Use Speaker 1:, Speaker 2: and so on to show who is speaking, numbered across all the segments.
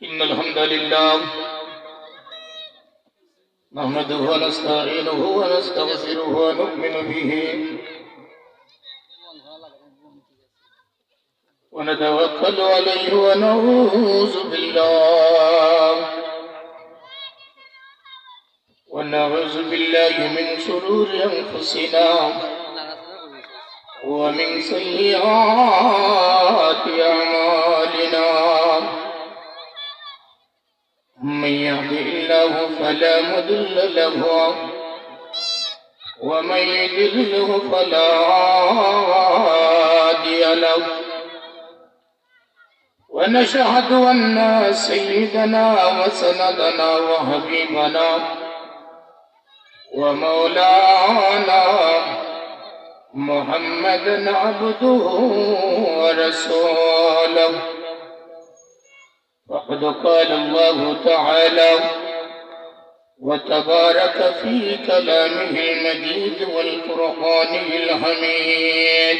Speaker 1: إن الحمد لله نحمده ونستعينه ونستغفره ونؤمن به ونتوكل عليه ونعوذ بالله من شرور أنفسنا ومن سيئات أعمالنا من يهده الله فلا مضل له ومن يضلل فلا هادي له ونشهد أن سيدنا وسندنا وحبيبنا ومولانا محمدا عبده ورسوله وقد قال الله تعالى وتبارك في كلامه المجيد والفرقان الحميد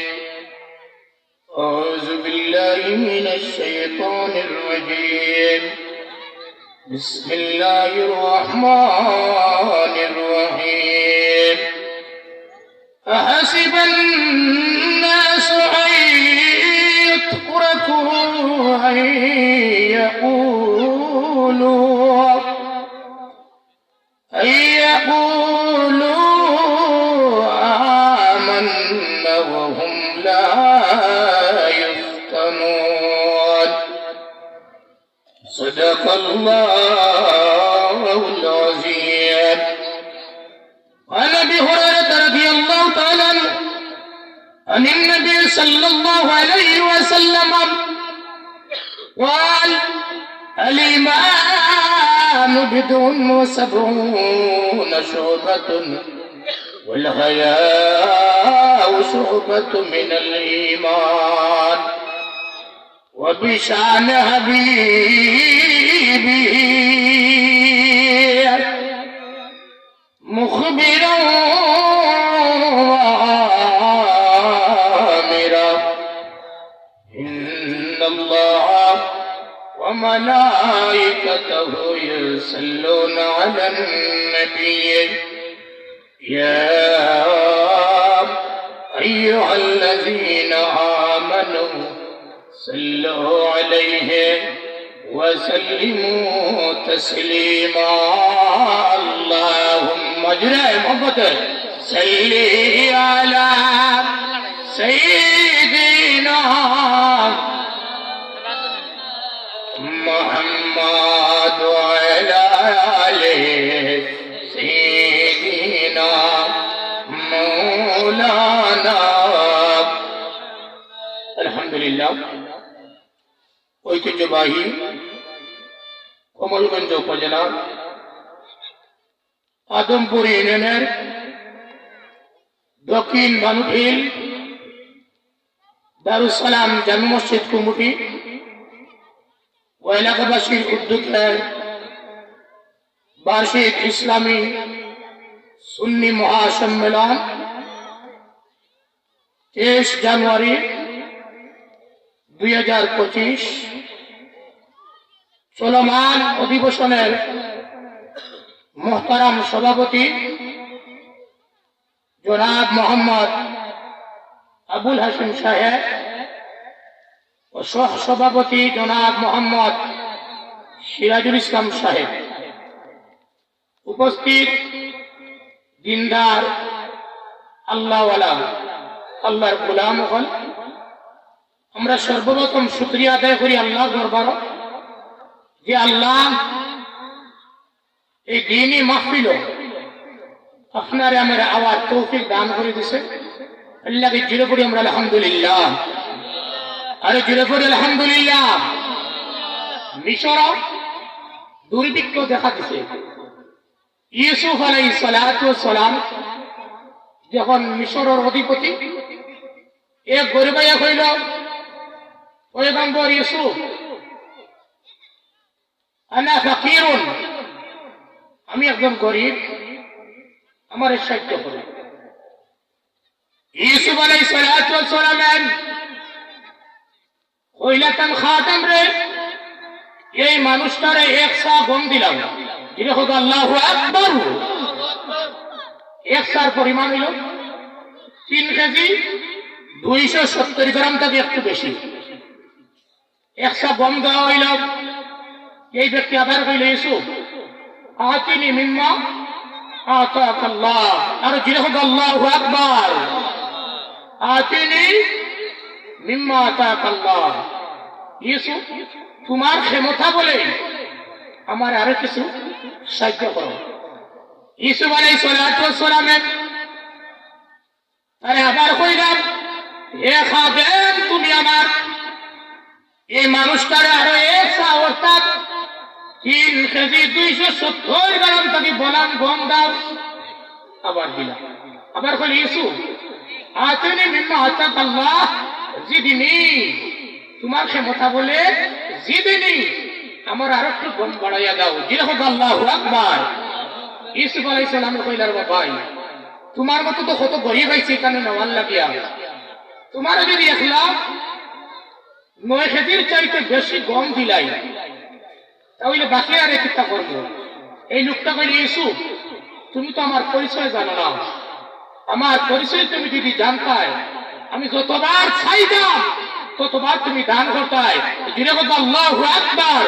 Speaker 1: أعوذ بالله من الشيطان الرجيم بسم الله الرحمن الرحيم أحسب الناس أن يتركوا أن يقولوا آمنا وهم لا يفتنون صدق الله العظيم. عن أبي هريرة رضي الله تعالى عنه عن النبي صلى الله عليه وسلم قال الإيمان بضع وسبعون شعبة والحياء شعبة من الإيمان وبشأن حبيبه مخبرا وآمرا إن الله وملائكته يصلون على النبي يا أيها الذين آمنوا صلوا عليه وسلموا تسليما. اللهم اجعل محبته صل على سيدنا محمد وعلى آله سيدنا مولانا الحمد لله. ঐতিহ্যবাহী কমলগঞ্জ উপজেলা আদমপুর ইউনিয়নের দক্ষিণ বানুফিল দারুস সালাম জামে মসজিদ কমিটি ও এলাকাবাসীর উদ্যোগে বার্ষিক ইসলামী সুন্নি মহাসম্মেলন 23 জানুয়ারি 2025 চলমান অধিবেশনের মোহতারাম সভাপতি জনাব মোহাম্মদ আবুল হাসিম সাহেব ও সহ সভাপতি জনাব মোহাম্মদ সিরাজুল ইসলাম সাহেব, উপস্থিত দিনদার আল্লাহওয়ালা আল্লাহর গোলাম হল, আমরা সর্বপ্রথম শুকরিয়া আদায় করি আল্লাহর দরবারে যে আল্লাহ এই দ্বীনি মাহফিল আপনারে আমার আওয়াজ তৌফিক দান করে দিছে। আল্লাহকে জুড়ে পড়ি আমরা আলহামদুলিল্লাহ, আরে জুড়ে পড়ি আলহামদুলিল্লাহ। মিশর দুর্ভিক্ষ দেখা দিছে। ইউসুফ আলাইহিস সালাতু ওয়াস সালাম যখন মিশরের অধিপতি এক গরিবাইয়া কইল, পয়গম্বর ইউসুফ আনা ফাকিরুন, আমি একজন গরিব, আমার সাহায্য করুন। ইউসুফ আলাইহিস সালাতু ওয়াস সালাম কইলাতাম খাদেম রে এই মানুষটারে এক সা গম দিলাম, এটা হোক আল্লাহু আকবার। এক সার পরিমাণ হইল 3 কেজি 270 গ্রাম থেকে একটু বেশি। এক সা গম দেওয়া হইল। এই ব্যক্তি আবার কইল ইউসুফ আতিনি মিম্মা আতাক আল্লাহ, আর জিরে হোক আল্লাহু আকবার। আতিনি মিম্মা আতাক আল্লাহ। ইউসুফ তোমার ক্ষমতা বলে আমার আরো কিছু সাহায্য করো। ইউসুফ আলাইহিস সালাতু ওয়াস সালামের আরে আবার কইলাম এ খাদেম তুমি আমার এই মানুষটারে আরো এক সা অর্থাৎ 3 কেজি 270 গ্রাম থেকে বলান গম দাও। আবার দিলাম। আবার কইল ইউসুফ আতিনি মিম্মা আতাক আল্লাহ জিদনি, তোমার ক্ষমতা বলে জিদনি আমার আরো একটু গম বাড়াইয়া দাও। জিরে হোক আল্লাহু আকবার। ইউসুফ আলাইহিস সালাম কইলার ভাই তোমার মতো তো কত গরিব আইছে এখানে নেওয়ার লাগিয়া, তোমার যদি 1,09 কেজির চাইতে বেশি গম দিলাই তাহলে বাকি আর একটা করবো। এই লোকটা কইল ইউসুফ তুমি তো আমার পরিচয় জানো না, আমার পরিচয় তুমি যদি জানতাই আমি যতবার চাইতাম ততবার তুমি দান করতাই। জিরে হোক আল্লাহু আকবার।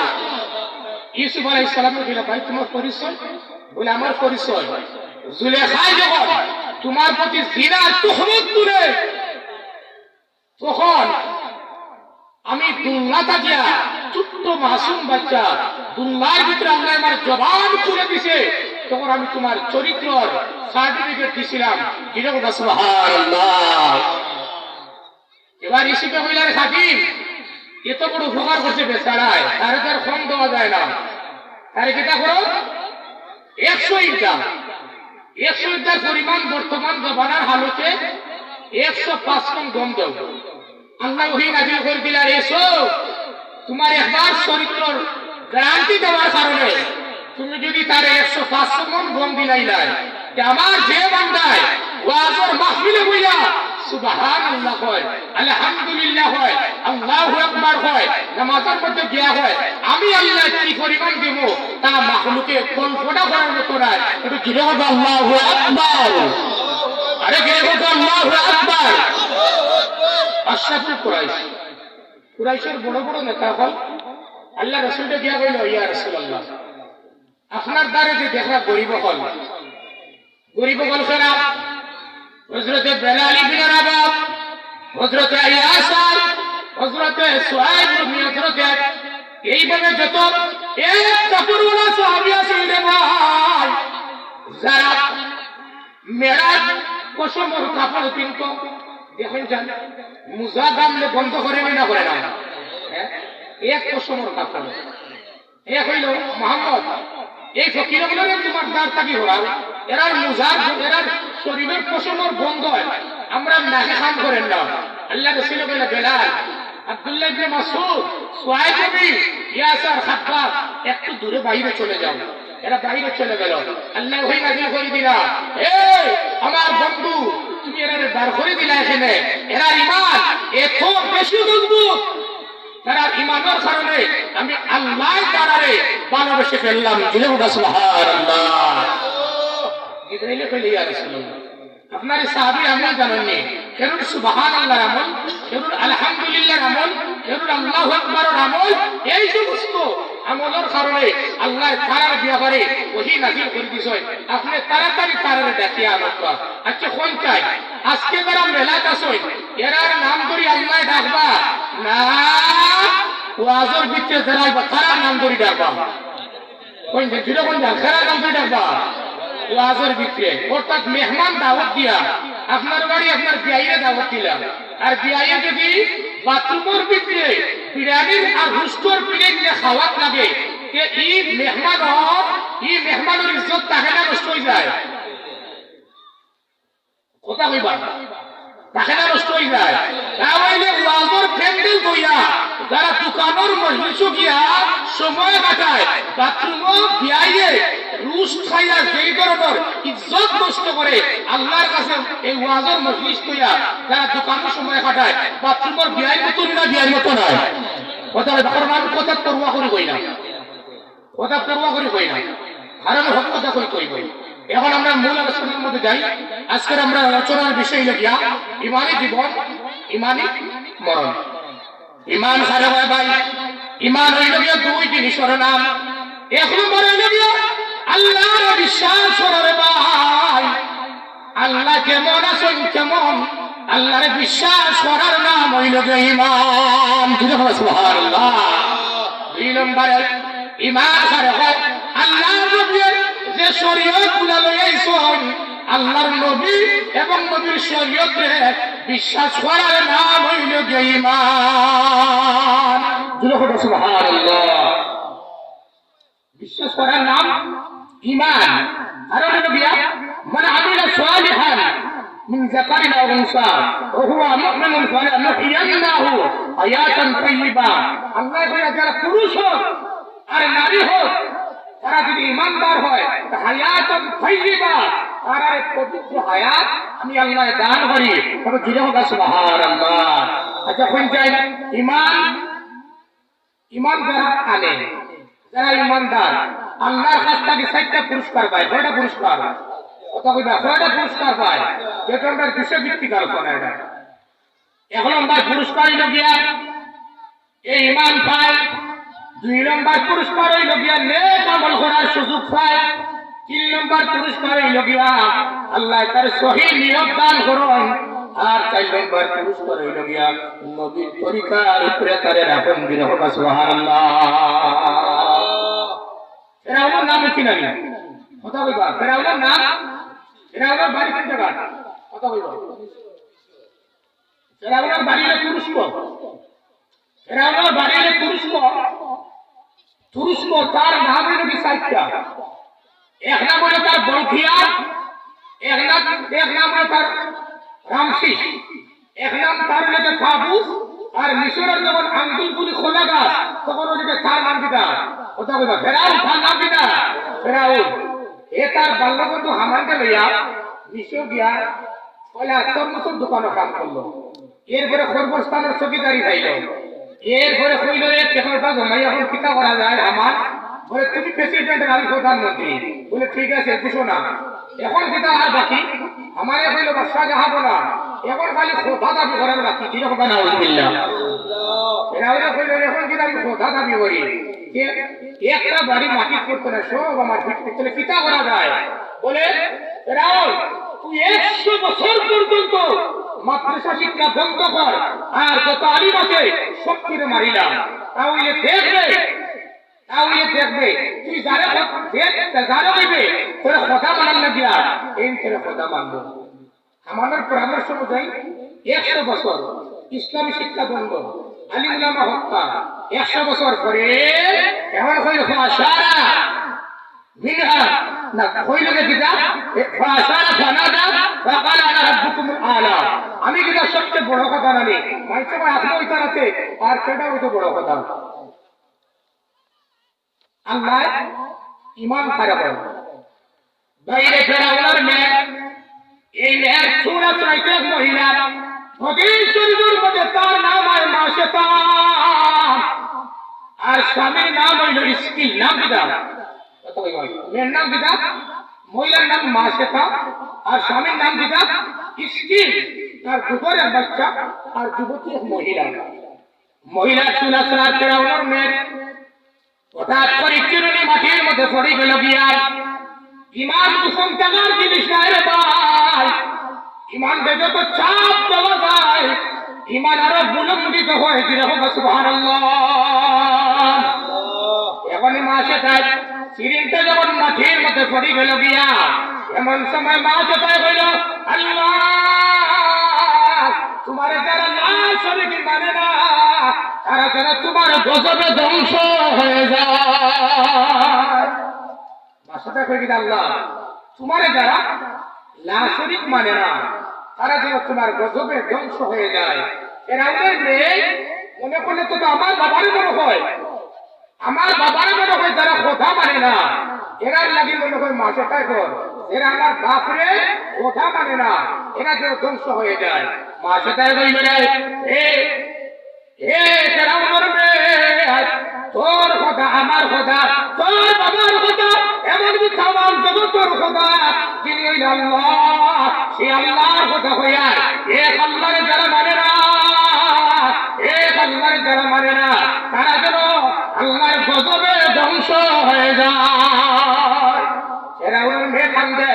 Speaker 1: ইউসুফ আলাইহিস সালামের কইলা ভাই তোমার পরিচয়? বলে আমার পরিচয় জুলেখায় যখন তোমার প্রতি জিনার তুহমত তুলে তখন আমি দুল্লা থাকিয়া ছোট্ট মাসুম বাচ্চা দুল্লার ভিতরে আল্লাহ আমার জবান খুলে দিছে, তখন আমি তোমার চরিত্রর সার্টিফিকেট দিছিলাম। যেরকম সুবহানাল্লাহ। এবার ইসুফে কইলার খাদিম এত বড় উপকার করছে বেচারায়, তার তার কম দেওয়া যায় না। তারে কিতা করো 100 ইটা 100 ইটার পরিমাণ বর্তমান জমানার হালতে 105 মণ গম দাও। আল্লাহ ওহী নাযিল করে দিলা এসো তোমার একবার চরিত্রর গ্যারান্টি দেওয়ার কারণে তুমি যদি তার 105 মণ গম দিলাইলাই আমার যে বান্দায় ওয়াজের মাহফিলে বইয়া সুবহানাল্লাহ হয়, আলহামদুলিল্লাহ হয়, আল্লাহু আকবার হয়, নামাজের মধ্যে গিয়া হয়, আমি আল্লাহ কি পরিমাণ দেব তা মাখলুকে কল্পনা করার মতো না। একটু জোরে বলো আল্লাহু আকবার। আরে জোরে বলো আল্লাহু আকবার। আশরাফুল কুরাইশ, কুরাইশের বড় বড় নেতা হল আল্লাহ রাসূলকে গিয়া কইল ইয়া রাসূলুল্লাহ আপনার দ্বারে যে দেখা গরিব হল কারা? হযরতে বেলাল ইবনে রাবাহ, হযরতে ইয়াসার, হযরতে সুহাইব ইবনে হযরতে এইভাবে যত এক কাপড়ওয়ালা সাহাবী আছে রে ভাই, যারা মেরাজ পশমের কাপড় কিনতো দেখেন জান মুজা দামলে বন্ধ করে না করে না, এক পশমের কাপড় এ হইল মুহাম্মদ এই ফকিরগুলোরে তোমার দাঁড় থাকি ঘোরাও, এরার মুজার এরার শরীরের পশমের বন্ধ হয়, আমরা নাকে খান করেন না। আল্লাহ রাসূল বলে বেলাল, আব্দুল্লাহ ইবনে মাসউদ, সুহাইব নবী, ইয়াসার, খাব্বাব একটু দূরে বাইরে চলে যাও। এরা বাইরে চলে গেল। আল্লাহ ওহী নাযিল করে দিলা এই আমার বন্ধু তুমি এরারে বার করে দিলা এখানে, এরার ঈমান এত বেশি মজবুত, তারা ঈমানের কারণে আমি আল্লাহ তাআলারে ভালোবেসে ফেললাম। সুবহানাল্লাহ। জিবরাইল কইল ইয়া রাসূলুল্লাহ আপনার সাহাবী আমল জানেননি, কেন সুবহানাল্লাহর আমল, কেন আলহামদুলিল্লাহর আমল, কেন আল্লাহু আকবারের আমল, এই সমস্ত আমলের কারণে আল্লাহ তাআলার ব্যাপারে ওহী নাযিল করে দিয়েছে। আপনি তাড়াতাড়ি তারারে ডাকিয়া আনবা। আচ্ছা কোন চাই আজকে যারা মেলাত আছে এরার নাম ধরে আল্লাহ ডাকবা না ওয়াজের ভিতরে যারা তারার নাম ধরে ডাকবা? কোন যে জুড়ে কোন যারা নাম ধরে ডাকবা ওয়াজের ভিতরে, অর্থাৎ মেহমান দাওয়াত দিয়া আপনার বাড়ি আপনার বিয়াইয়ে দাওয়াত দিলাম, আর বিয়াইয়ে যদি বাথরুমের ভিতরে বিরিয়ানির আর রুস্টর প্লেট নিয়ে খাওয়াত লাগে এই মেহমানের ইজ্জত তাকে না নষ্ট হয়ে যায়? কথা কইবা তাকে না নষ্ট হয়ে যায়? তাহলে ওয়াজের প্যান্ডেল কইয়া যারা দোকানের মজলিসে গিয়া সময় কাটায় বাথরুমে বিয়াইয়ে রুশ খাইয়া যেই ধরনের ইজ্জত নষ্ট করে আল্লাহর কাছে এই ওয়াজের মজলিস কইয়া যারা দোকানের সময় কাটায় বাথরুমের বিয়াইয়ের মতো না বিয়াইয়ের মতো নয়। কথা ফরমান কথা পরোয়া করে কই না, কথা পরোয়া করে কই না, কারণ হক কথা কই কই। এখন আমরা মূল আলোচনার মধ্যে যাই। আজকের আমরা আলোচনার বিষয় হলো গিয়া ইমানি জীবন, ইমানি মরণ। ইমান সারে হয় ভাই, ইমান হইল গিয়া দুই জিনিসের নাম। এক নম্বর হইল গিয়া আল্লাহর বিশ্বাস করে ভাই, আল্লাহ কেমন আছেন কেমন, আল্লাহর বিশ্বাস করার নাম হইল গিয়া ইমান। সুবহানাল্লাহ। দুই নম্বরে ইমান সারে হয় আল্লাহর নবীর যে শরীয়ত গুলা লইয়াইছেন, আল্লাহর নবী এবং নবীর শরীয়তে বিশ্বাস করার নাম হইল গিয়া ঈমান। সুবহানাল্লাহ। বিশ্বাস করার নাম ঈমান। আর হইল গিয়া মান আমিলা সালিহান মিন যাকারিন আও উনসা ওয়া হুয়া মুমিনুন ফালানুহইয়ান্নাহু হায়াতান তাইয়্যিবা। আল্লাহ কইয়া যারা পুরুষ হোক আর নারী হোক, তারা যদি ইমানদার হয় হায়াতুন তাইয়্যিবা, তার এক পবিত্র হায়াত আমি আল্লাহ দান করি। তবে জুড়ে হোক সুবহানাল্লাহ। আচ্ছা কোন যায় ঈমান, ঈমান যারা আনে, যারা ইমানদার, আল্লাহর কাছ থেকে 4টা পুরস্কার পায়। কয়টা পুরস্কার? কথা কইবা, কয়টা পুরস্কার পায়? যেটা আমরা বিষয় ভিত্তিক আলোচনা। এটা 1 নম্বর পুরস্কার হইল গিয়া এই ঈমান পায়। 2 নম্বর পুরস্কার হইল গিয়া নেক আমল করার সুযোগ পায়। 3 নম্বর পুরস্কার হইল গিয়া আল্লাহ তার সহিহ নিয়ত দান করুন। আর 4 নম্বর পুরস্কার হইল গিয়া নবীর তরিকার উপরে তারে রাখুন। দিন হোক সুবহানাল্লাহ। ফেরাউনের নাম কি নামি? কথা কইবা, ফেরাউনের নাম, ফেরাউনের বাড়ি কোন জায়গা? কথা কইবা। ফেরাউনের বাড়ি হলো তুরস্ক। ফেরাউনের বাড়ি হলো তুরস্ক। তুরস্ক তার নাম হইল কি 4টা। এক নাম হইল তার বলখিয়া, এক নাম হইল তার রামসিস, এক নাম তার হইল কাবুস। আর মিশরের যখন আঙ্গুলগুলি খোলা গাছ, তখন ওদিকে তার নাম কিটা? কথা কইবা। ফেরাউন তার নাম কিটা? ফেরাউন। এ তার বাল্যবন্ধু হামানকে লইয়া মিশর গিয়া পয়লা তরমুজের দোকানে কাম করলো। এরপরে খরগোশস্থানের চকিদারি খাইল। এরপরে কইল রে টেকনটা জমাই এখন কিতা করা যায় আমার? বলে তুমি প্রেসিডেন্ট, আমি প্রধানমন্ত্রী। বলে ঠিক আছে বুঝো না, এখন কিতা আর বাকি? আমারে কইল বাদশা যাহাবো না, এখন খালি খোদা দাবি করার বাকি। কি রকম না আলহামদুলিল্লাহ। এরা কইল এখন কিতা আমি খোদা দাবি করি, যে একটা বাড়ি মাটি করতে না, সব আমার ভিতরে কিতা করা যায়? বলে ফেরাউন তুই 100 বছর পর্যন্ত মাদ্রাসা শিক্ষা বন্ধ কর, আর যত আলিম আছে সবকিছু মারিলাম। তাহলে দেখবে, তাহলে দেখবে তুই যারা যারা হইবে তোরা কথা মানার লাগিয়া এই তোরা কথা মানবো। আমাদের পরামর্শ অনুযায়ী 100 বছর ইসলামী শিক্ষা বন্ধ, আলিম উলামা হত্যা। 100 বছর পরে এখন হইল ফাশারা মিনহা না হইল যে কিতা ফাশারা ফানাদা ফাকালা আনা রাব্বুকুমুল আলা। আমি কিতা সবচেয়ে বড় কথা জানি, মাইছে ভাই আপনি ওইটার আছে আর সেটা হইতো বড় কথা। আল্লাহ ঈমান খারাপ হয় বাইরে ফেরাউনের মেয়ে, এই মেয়ের চূড়া চাইতে মহিলা নবীর শরীরের মধ্যে তার নাম হয় মাসেতা, আর স্বামীর নাম হইল ইসকিল। নাম কিতা? মেয়ের নাম কিতা? মহিলার নাম মাসেতা, আর স্বামীর নাম কিতা? ইসকিল। তার দুপুর এক বাচ্চা আর যুবতী এক মহিলা। মহিলা চূড়া চার ফেরাউনের মেয়ে হঠাৎ করে চিরুনি মাটির মধ্যে পড়ে গেল গিয়া। ইমান কুসুম টাকার জিনিস নাই রে ভাই, ইমান যত চাপ দেওয়া যায় ইমান আরো বুলন্দিত হয়। যেরকম সুবহানাল্লাহ। এখনই মাসে তাই সিরিনটা যখন মাটির মধ্যে পড়ে গেল গিয়া, এমন সময় মাসে তাই হইল আল্লাহ তোমার যারা না শরীক মানে না, তারা যারা তোমার গজবে ধ্বংস হয়ে যায়। মাসাটা কই দিল আল্লাহ তোমারে যারা লা শরীক মানে না, তারা যেন তোমার গজবে ধ্বংস হয়ে যায়। এরা মনে করলে তো আমার বাবারই মনে হয়, আমার বাবারই মনে হয় যারা কথা মানে না, এরার লাগি মনে হয় মাসাটাই কর, এরা আমার বাপরে কথা মানে না, এরা যেন ধ্বংস হয়ে যায়। মাসাটাই কই বেড়ায় এ এ ফেরাউনের মেয়ে একমাত্র খোদা যিনি হইল আল্লাহ, সেই আল্লাহর কথা হইয়া এক আল্লাহরে যারা মানে না, এক আল্লাহরে যারা মানে না, তারা যেন আল্লাহর গজবে ধ্বংস হয়ে যায়। এরা ওর মেয়ে কান্দে,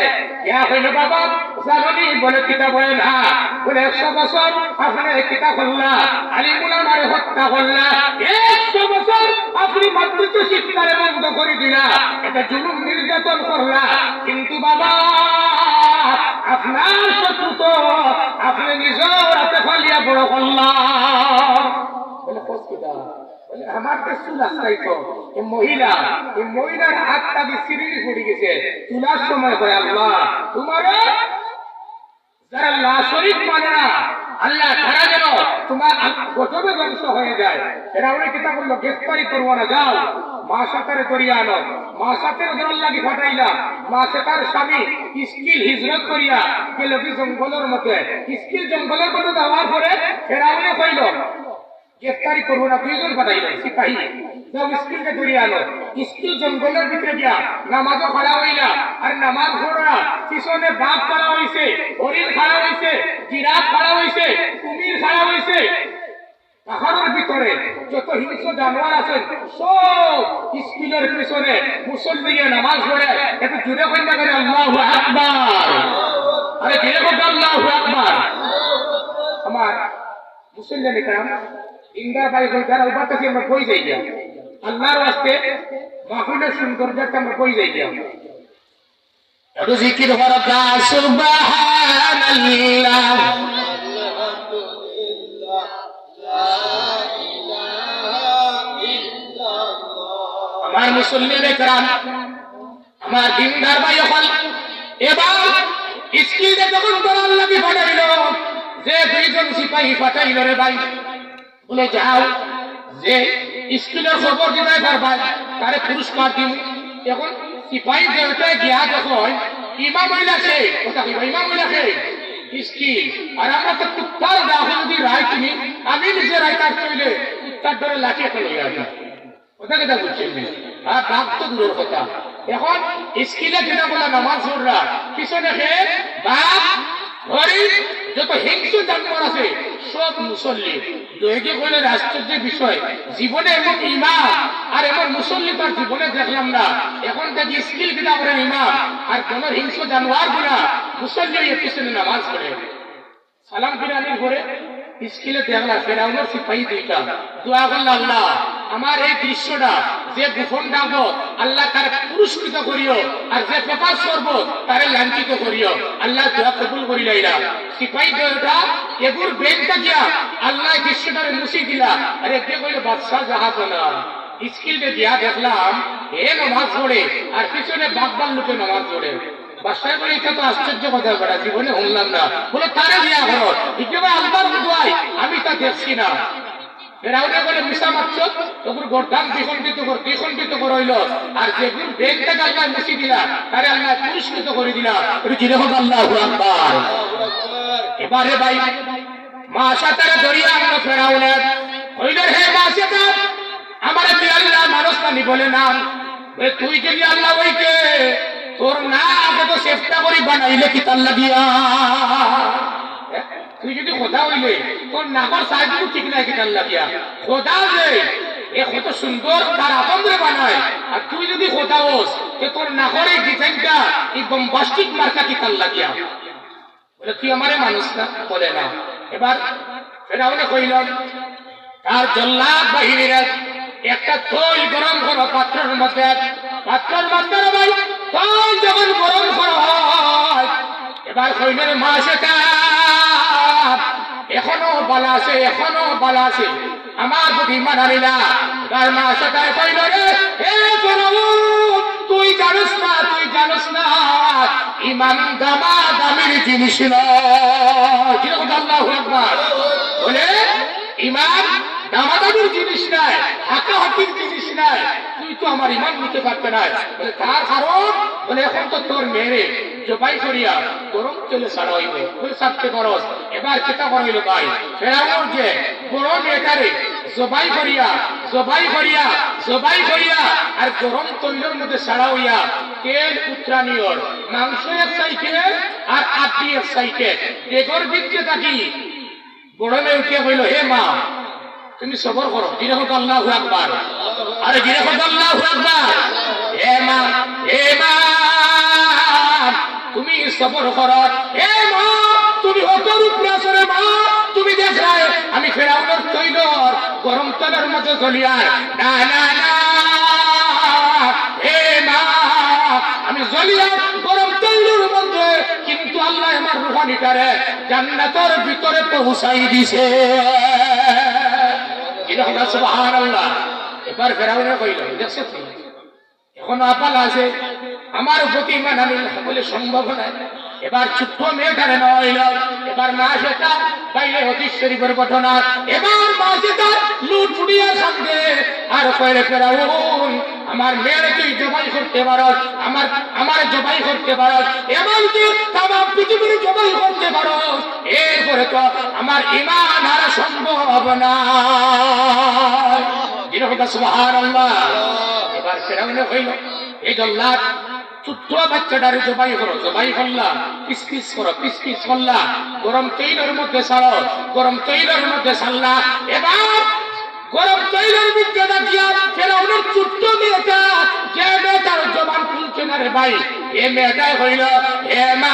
Speaker 1: ইয়া হইল বাবা জানি বলে কিতা বলে না, বলে 100 বছর আপনি কিতা করলা, আলিমুল আমারে হত্যা করলা, 100 বছর আপনি মাতৃত্ব শিক্ষারে বন্ধ করে দিলা, এটা জুলুম নির্যাতন করলা, কিন্তু বাবা আপনার শত্রু তো আপনি নিজের হাতে ফালিয়া বড় করলা। বলে কিতা বলে আমার তো চুল আসলাই তো এই মহিলার হাতটা বিচ্ছিরি পড়ে গেছে, তুলার সময় হয় আল্লাহ তোমারও যারা লাশরিক মানে না আল্লাহ তারা যেন তোমার গজবে ধ্বংস হয়ে যায়। এরা অনেক কিতা বললো গ্রেফতারি করবো না, যাও মা সাথে করিয়া আনো, মা সাথে ওদের লাগি ফাটাইলা, মা সাথে স্বামী স্কিল হিজরত করিয়া গেল কি জঙ্গলের মধ্যে, স্কিল জঙ্গলের মধ্যে যাওয়ার পরে এরা অনেক হইল গ্রেফতারি করবো না, 2 জন ফাটাইল সিপাহী, যাও স্কিলকে করিয়া আনো, স্কিল জঙ্গলের ভিতরে গিয়া নামাজও খাড়া হইলা, আর নামাজ পড়া পিছনে বাঘ খাড়া হইছে, হরিণ খাড়া হইছে, জিরাফ খাড়া হইছে, কুমির খাড়া হইছে, পাহাড়ের ভিতরে যত হিংস্র জানোয়ার আছেন সব স্কিলের পিছনে মুসল্লি নামাজ পড়ে, একটু জুড়ে কইনা করে আল্লাহু আকবার, আরে জুড়ে কইনা আল্লাহু আকবার। আমার মুসল্লি নিকরাম ইন্দার ভাই যারা উপাতে আমরা কই যাই গিয়া আল্লাহর ওয়াস্তে মাহফিলের সৌন্দর্যটা আমরা কই যাই গিয়া একটু জিকির করবা সুবহানাল্লাহ, আমার মুসল্লি নিকরাম, আমার দিনদার ভাই হল, এবার স্কিলটা যখন তোর লাগি ফাটাইল, যে 2 জন সিপাহী ফাটাইল রে ভাই, বলে যাও যে স্কুলের খবর দিতে পারবা তারে পুরস্কার দিব। এখন সিপাহী দেওয়াটা গিয়া যখন ইমাম হইলাছে, কথা কইবা ইমাম হইলাছে স্কিল, আর আমরা তো কুত্তার দাহ যদি রায় কিনি, আমি নিজে রায় কাটতে হইলে কুত্তার ধরে লাঠি একটা লইয়া আসি, কথা কথা বুঝছেন, আর বাঘ তো দূরের কথা। এখন স্কিলে যেটা বলা নামাজ পড়রা পিছনে বাঘ হরিণ যত হিংস্র জানোয়ার আছে সব মুসল্লি, দোয়েকে বলে আশ্চর্যের বিষয়, জীবনে এমন ইমাম আর এমন মুসল্লি তার জীবনে দেখলাম না। এখন দেখি স্কিল কিনা করে ইমাম আর কোন হিংস্র জানোয়ার গুলা মুসল্লি এর পিছনে নামাজ পড়ে, সালাম ফিরানির করে স্কিলে দেখলা ফেরাউনের সিপাহী 2টা দোয়া করল, আল্লাহ আমার এই দৃশ্যটা যে গোপন ডাকবো আল্লাহ তার পুরস্কৃত করিও, আর যে প্রকাশ করবো তারে লাঞ্ছিত করিও, আল্লাহ দোয়া কবুল করিলাইলা। সিপাহী 2টা এগুর ব্রেনটা গিয়া আল্লাহ দৃশ্যটারে মুছি দিলা, আর একে কইল বাদশাহ জাহাপনা। স্কিলটা দিয়া দেখলাম এ নামাজ পড়ে আর পিছনে বাগবাল লোকে নামাজ পড়ে, বাসায় বলে এটা তো আশ্চর্য কথা বেড়া জীবনে শুনলাম না, বলে তারে দিয়া করো ইকেবারে আল্লাহর দোয়াই আমি তা দেখছি না। ফেরাউনে বলে মিশা মারছ তোর গর্দান দ্বিখণ্ডিত করইল, আর যেগুলো বেগটাকে আল্লাহ মুছি দিলা তারে আল্লাহ পুরস্কৃত করে দিলা, এটা জিরে হোক আল্লাহু আকবার। এবারে ভাই মা সাতারে দরিয়া আমরা ফেরাউনে হইল, হে মা সাতা আমার তুই আল্লাহ মানুষ নানি বলে না, তুই যদি আল্লাহ হইতে তোর না আগে তো চেষ্টা করি বানাইলে কি তার লাগিয়া, তুই যদি খোদা হইলে তোর নামার সাইডগুলো ঠিক নাই কি তার লাগিয়া, খোদা যে এ কত সুন্দর তার আতঙ্কে বানায়, আর তুই যদি খোদা হোস তোর নাকরে ডিজাইনটা এই বম্বাস্টিক মার্কা কি তার লাগিয়া, বলে তুই আমারে মানুষ না বলে না। এবার ফেরাউনে কইল তার জল্লাদ বাহিনীরা একটা তৈল গরম করো পাত্রের মধ্যে ভাই তৈল যখন গরম করা হয়, এবার কইলেন মা সেটা এখনো বালা আছে আমার প্রতি মানালি না, তার মা সেটা কইল রে তুই জানিস না ইমান দামির জিনিস নয়, আল্লাহু আকবার, বলে ইমান দামাদামির জিনিস নাই, হাকাহাকির জিনিস নাই, তুই তো আমার ইমান নিতে পারবে না। বলে তার কারণ বলে এখন তো তোর মেরে জবাই করিয়া গরম চলে ছাড়া হইবে, তুই ছাড়তে খরচ। এবার কেটা করাইল ভাই ফেরাউন যে বড় মেয়েটারে জবাই করিয়া আর গরম তৈলের মধ্যে সাড়া হইয়া তেল উত্তরানিয়র মাংস এক সাইকেল আর আটি এক সাইকেল এগর দিকে থাকি বড় মেয়ে উঠিয়া কইল, হে মা তুমি সবর করো, জিরে হোক আল্লাহু আকবার, আরে জিরে হোক আল্লাহু আকবার। হে মা তুমি সবর করো, হে মা তুমি হতর উপরে আসো রে মা, তুমি দেখায় আমি ফেরাউনের তৈলর গরম তেলের মধ্যে জ্বলিয়ার না না না, হে মা আমি জ্বলিয়ার গরম তৈলের মধ্যে, কিন্তু আল্লাহ আমার রুহানিটারে জান্নাতের ভিতরে পৌঁছাই দিছে। সুবহানাল্লাহ। এবার ফেরাউনে কইল, দেখছো এখন আপাল আছে আমার প্রতি ইমান আনিল বলে সম্ভব নয়। এবার ছোট্ট মেয়েটারে নেওয়া হইল, এবার মা সেটা বাইরে হদিস শরীফের ঘটনা, এবার মা সেটা লুট ফুটিয়া সামনে আর কইলে, ফেরাউন আমার মেয়ের তুই জবাই করতে পারস, আমার জবাই করতে পারস, এমন তুই তামাম পৃথিবীর জবাই করতে পারস, এরপরে তো আমার ইমান আর সম্ভব না। সুবহানাল্লাহ। এবার ফেরাউনে হইল, এই জল্লাদ ছোট্ট বাচ্চাটারে জবাই করো, জবাই করলাম, পিস পিস করলা, গরম তৈলের মধ্যে ছাড়ো, গরম তৈলের মধ্যে ছাড়লা। এবার গরম তৈলের মধ্যে রাখিয়া ফেরাউনের ছোট্ট মেয়েটা, যে মেয়েটার জবান খুলছে না রে ভাই, এ মেয়েটাই হইল, হে মা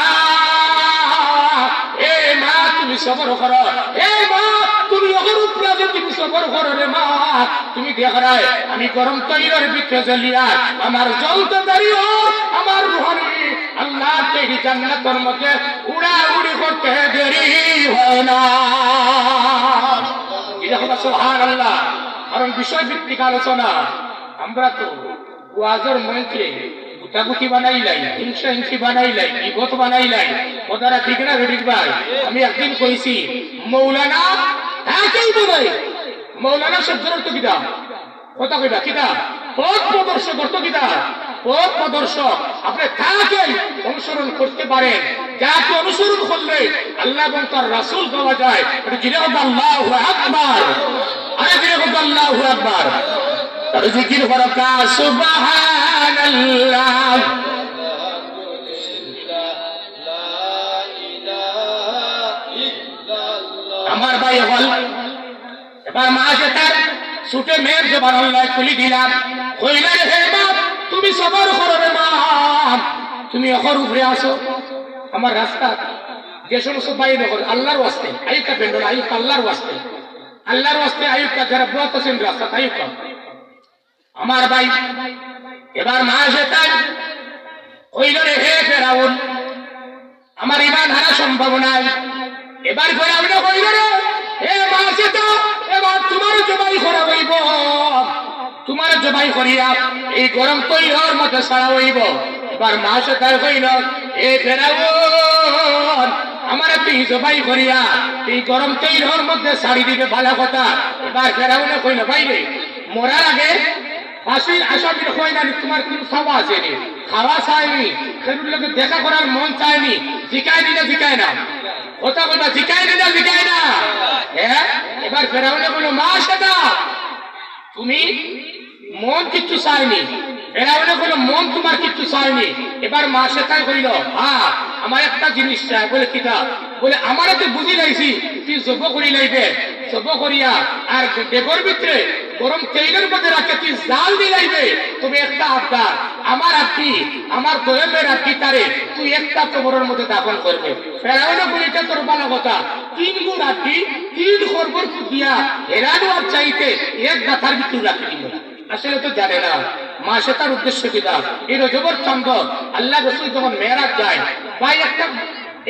Speaker 1: তুমি সবর করো, হে মা তুমি ওখানে উপরে তুমি সবর করো রে মা, তুমি দেখায় আমি গরম তৈলের ভিতরে জ্বলিয়া আমার জ্বলতে দাঁড়িয়ে আমার রুহানি আল্লাহ তৈরি জান্নাতের মধ্যে উড়াউড়ি করতে দেরি হয় না। সুবহানাল্লাহ। কারণ বিষয় ভিত্তিক আলোচনা, আমরা তো ওয়াজের মঞ্চে গুতাগুতি বানাইলাই, হিংসা হিংসি বানাইলাই, বিপদ বানাইলাই, কথাটা ঠিক না ঠিক ভাই? আমি একদিন কইছি মৌলানা তাকেই বলে, মৌলানা শব্দের অর্থ কিতা কথা কইবা কিতা পথ প্রদর্শক অর্থ কিতা পথ প্রদর্শক। আপনি তাকে অনুসরণ করতে পারেন, যাকে অনুসরণ করলে আল্লাহ এবং তার রাসূল পাওয়া যায়। জিরে হোক আল্লাহু আকবার, আরে জিরে হোক আল্লাহু আকবার। আর জিকির করকা সুবহানাল্লাহ। আমার ভাই হল এবার মা যেতার ছুটে মেয়ের জবান আল্লাহ খুলি দিলাম, কইলে হে বাপ তুমি সবর করো রে মা, তুমি অখর উপরে আসো আমার রাস্তা, যে সমস্ত ভাই দেখো আল্লাহর ওয়াস্তে আইকা পেন্ডল আইক আল্লাহর ওয়াস্তে, আল্লাহর ওয়াস্তে আইকা যারা ব্রত আছেন রাস্তা আইকা আমার ভাই। এবার মা যেতার কইল রে হে ফেরাউন আমার ইমান হারা সম্ভব নাই। এবার ফেরাউন কইল রে হে মা যেতা এবার তোমার জবাই করা হইব, তোমার জবাই করিয়া এই গরম তৈলের মধ্যে ছাড়া হইব। এবার মা সেটার কইল, এ ফেরাউন আমার তুই জবাই করিয়া এই গরম তৈলের মধ্যে ছাড়ি দিবে ভালো কথা। এবার ফেরাউনে কইল, ভাইরে মরার আগে ফাঁসির আসামির হয় না, তোমার কোনো খাওয়া আসেনি, খাওয়া চায়নি, সেগুলোর লোকে দেখা করার মন চায়নি, জিকায় দিলে জিকায় না, কথা কথা জিকায় দিলে জিকায় না। হ্যাঁ এবার ফেরাউনে বলল, মা সেটা তুমি মন কিচ্ছু চায়নি। ফেরাউনে বলল, মন তোমার কিচ্ছু চায়নি। এবার মা সেটাই কইল, হ্যাঁ আমার একটা জিনিস চাই। বলে কিতা? বলে আমার তো বুঝি লাইছি তুই জব করি লাইবে, জব করিয়া আর বেগর ভিতরে গরম তেলের মধ্যে রাখে তুই জাল দিলাইবে, তবে একটা আবদার, আমার আত্মি আমার দয়েমের আত্মি তারে তুই একটা কবরের মধ্যে দাফন করবে। ফেরাউনে বলিটা তোর ভালো কথা, 3 গুণ আত্মি 3 খরবর দিয়া হেরানো আর চাইতে এক গাথার ভিতরে রাখি দিব। আসলে তো জানে না মা সেটার উদ্দেশ্য কিনা। এই রজবর চন্দ্র আল্লাহ রাসূল যখন মেরাজ যায়, ভাই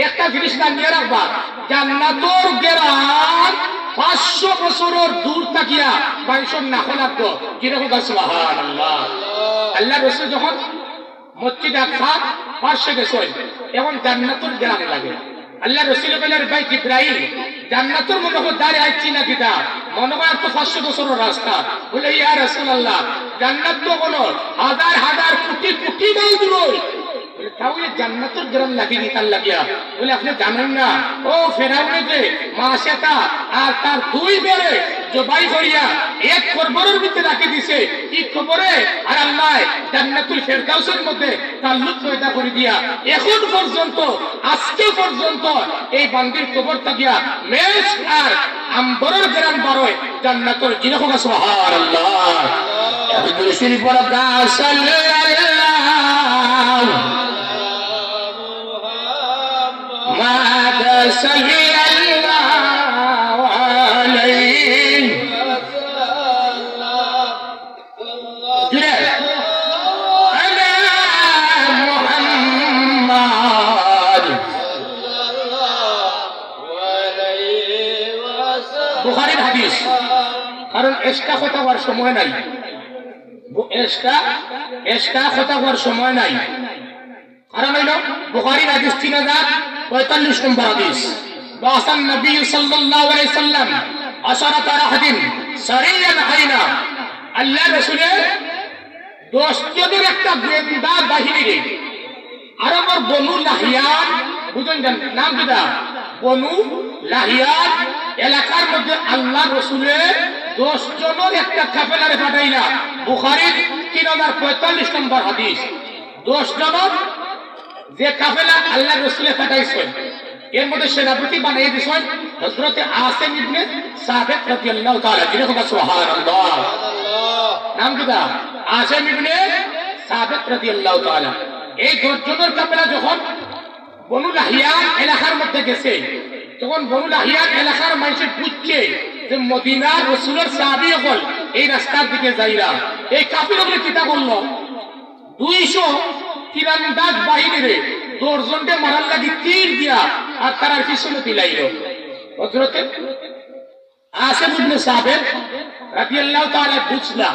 Speaker 1: একটা জিনিস না নিয়ে রাখবা, জান্নাতুর গেরান 500 বছরের দূর থাকিয়া মানুষের নাকো লাগতো। কিরকম সুবহানাল্লাহ। আল্লাহ রাসূল যখন মসজিদে আকসা পাশে গেছেন, এখন জান্নাতুর গেরান লাগে। আল্লাহ রাসূল বলেন, ভাই জিবরাইল জান্নাতুর মনে হয় দাঁড়িয়ে আইছি না কিতা, মনে হয় তো 500 বছরের রাস্তা। বলে ইয়া রাসূলুল্লাহ জান্নাত তো কোনো হাজার হাজার কোটি কোটি মাইল দূর। তাহলে জান্নাতের গ্রাম লাগিয়ে তার লাগিয়া বলে আপনি জানেন না ও ফেরাউনেতে মাসেতা আর তার দুই বেড়ে জবাই করিয়া এক কবরের ভিতরে রাখি দিছে কি কবরে আর আল্লাহ জান্নাতুল ফেরদাউসের মধ্যে তাল্লুক পয়দা করে দিয়া এখন পর্যন্ত আজকে পর্যন্ত এই বান্দির কবর থাকিয়া মেষ আর আম্বরের গ্রাম বারোয় জান্নাতুল জিরকম সুবহানাল্লাহ দুরুদ পড়া সাল্লাল্লাহু মাদা সাল্লাল্লাহু আলাইহি বুখারীর হাদিস কারণ এসকা কথা হওয়ার সময় নাই এসকা কথা হওয়ার সময় নাই কারণ হইল বুখারীর হাদিস 3045 নম্বর হাদিস ওয়াসান নবী সাল্লাল্লাহু আলাইহি সাল্লাম আশারাত রাহদিন সারিয়ান হাইনা আল্লাহ রাসূলের 10 জনের একটা গোয়েন্দা বাহিনী আরবের বনু লাহিয়ান বুঝুন নাম কি দা বনু লাহিয়ান এলাকার মধ্যে আল্লাহ রাসূলের 10 জনের একটা কাফেলারে পাঠাইলা বুখারীর 3045 নম্বর হাদিস 10 জনের যে কাফেলা আল্লাহ রাসূলে পাঠাইছেন এর মধ্যে সেনাপতি বানিয়ে দিয়েছেন হযরত আসিম ইবনে সাবিত রাদিয়াল্লাহু তাআলা যিনি সুবহানাল্লাহ নাম কি দা আসিম ইবনে সাবিত রাদিয়াল্লাহু তাআলা এই 10 জনের কাফেলা যখন বনু লাহিয়ান এলাকার মধ্যে গেছে তখন বনু লাহিয়ান এলাকার মানুষ বুঝছে যে মদিনার রাসূলের সাহাবী হল এই রাস্তার দিকে যাইরা এই কাফিরগুলো কিতা করলো 200 তীরন্দাজ বাহিনীরে 10 জনকে মারার লাগি তীর দিয়া আর তার পিছনে দিলাইলো হযরত আসিম ইবনে সাবিত রাদিয়াল্লাহু তাআলা বুঝলা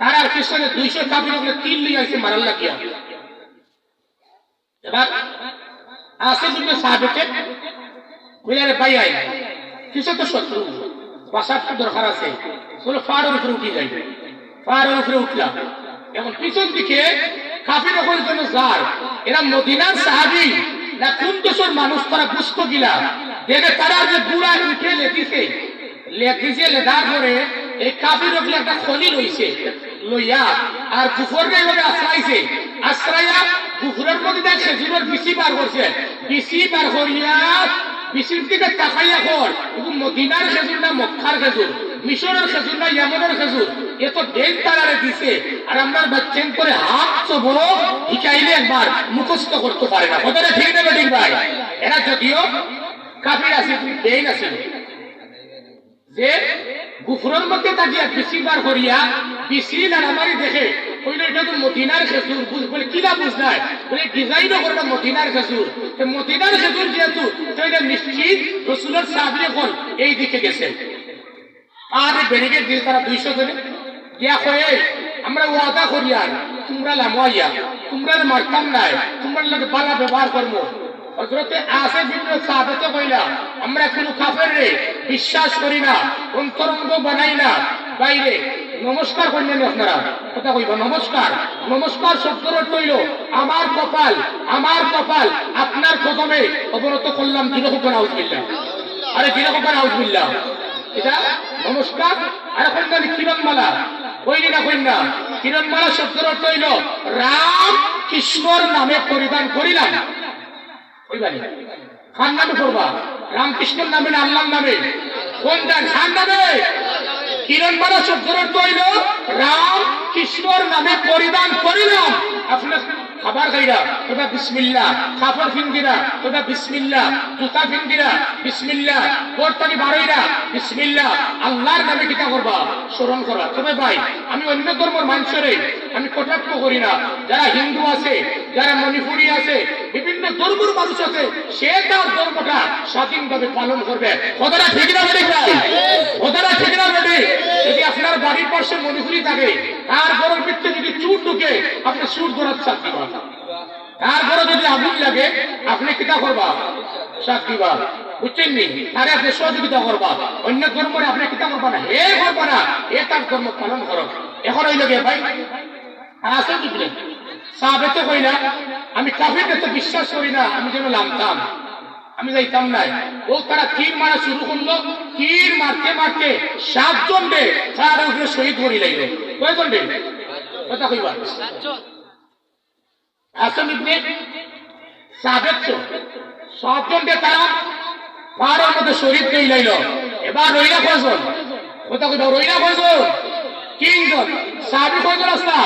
Speaker 1: তার পিছনে 200 কাফিরগুলো তীর লিয়ে এসে মারার লাগিয়া এবার আসিম ইবনে সাবিত কইলারে ভাই আই কিছু তো শত্রু বাসার দরকার আছে চলো ফাড়ের উপরে উঠে যাই ফাড়ের উপরে উঠলাম এখন পিছন দিকে কাফির হল জন্য যার এরা মদিনার সাহাবী না কোন দেশের মানুষ তারা বুঝতো গিলা দেখে তারা যে বুড়া উঠে লেগিছে লেদা করে এই কাফির হলে একটা খলি লইছে লইয়া আর কুফরকে এইভাবে আশ্রাইয়া কুফরের মধ্যে দেখ খেজুরের বিচি বার করছে বিচি বার করিয়া বিচির দিকে তাকাইয়া কর কিন্তু মদিনার খেজুর না মক্কার খেজুর মিশরের খেজুর না ইয়ামানের খেজুর এত দেন তারারে দিছে আর আমরা বাচ্চেন করে হাত চবো হিকাইলে একবার মুখস্থ করতে পারে না কথাটা ঠিক না ঠিক ভাই এরা যদিও কাফির আছে দেন আছে যে গুফরের মধ্যে তাকিয়া বিচি বার করিয়া বিচি নাড়ামারি দেখে কইলে এটা তো মদিনার খেজুর বলে কিনা বুঝনায় বলে ডিজাইনও করে না মদিনার খেজুর তো মদিনার খেজুর যেহেতু তো এটা নিশ্চিত রাসূলের সাহাবী কোন এই দিকে গেছে আর ব্যারিকেড দিয়ে তারা 200 জনে গিয়া কয়ে আমরা ওয়াদা করিয়া তোমরা লামাইয়া তোমরা মারতাম নাই তোমরা লাগে বালা ব্যবহার করবো হযরতে আসিম ইবনে সাবিত কইলা আমরা কোনো কাফেররে বিশ্বাস করি না অন্তরঙ্গ বানাই না বাইরে নমস্কার করলেন আপনারা কথা কইবা নমস্কার শব্দের অর্থ হইল আমার কপাল আপনার কদমে অবনত করলাম দিলহুকান আউযুবিল্লাহ আরে দিলহুকান আউযুবিল্লাহ এটা নমস্কার আর এখন জানি কিরণমালা কইলি না কইন না কিরণমালা শব্দের অর্থ হইল রাম কৃষ্ণর নামে পরিধান করিলাম কইবানি খান নামে করবা রামকৃষ্ণের নামে না আল্লাহর নামে কোনটা খান নামে কিরণমালা শব্দের অর্থ হইল রাম কৃষ্ণর নামে পরিধান করিলাম আপনার খাবার খাইরা তোমরা বিসমিল্লাহ কাপড় ফিনগিরা তোমরা বিসমিল্লাহ জুতা ফিনগিরা বিসমিল্লাহ কোরতানি বাড়াইরা বিসমিল্লাহ আল্লাহর নামে কিতা করবা স্মরণ করা তবে ভাই আমি অন্য ধর্মের মানুষেরে আমি কটাক্ষ করি না যারা হিন্দু আছে যারা মণিপুরি আছে বিভিন্ন ধর্মের মানুষ আছে সে তার ধর্মটা স্বাধীনভাবে পালন করবে কথাটা ঠিক না বেঠিক ভাই কথাটা ঠিক না বেঠিক যদি আপনার বাড়ির পাশে মণিপুরি থাকে তার ঘরের ভিতরে যদি চুর ঢুকে আপনি চুর ধরার চাকরি পান তারপরে যদি আগুন লাগে আপনি কিতা করবা সাক্ষী বা বুঝছেন নি তারে আপনি সহযোগিতা করবা অন্য ধর্মে আপনি কিতা করবা না হে করবা না এ তার ধর্ম পালন করো এখন ওই লগে ভাই আছে বুঝলেন সাহাবে তো কই না আমি কাফিরদের তো বিশ্বাস করি না, আমি যেন নামতাম, আমি যাইতাম নাই। ও তারা তীর মারা শুরু করলো, তীর মারতে মারতে 7 জন রে তার উপরে শহীদ করে লাইলো। কয়জন রে? কথা কইবা? 7 জন। আসল ইবনে সাবেত তো 7 জন রে তারা পাহাড়ের মধ্যে শহীদ করে লাইলো। এবার রইলা কয়জন? কথা কইবা রইলা কয়জন? 3 জন। সাহাবী কয়জন আসলা?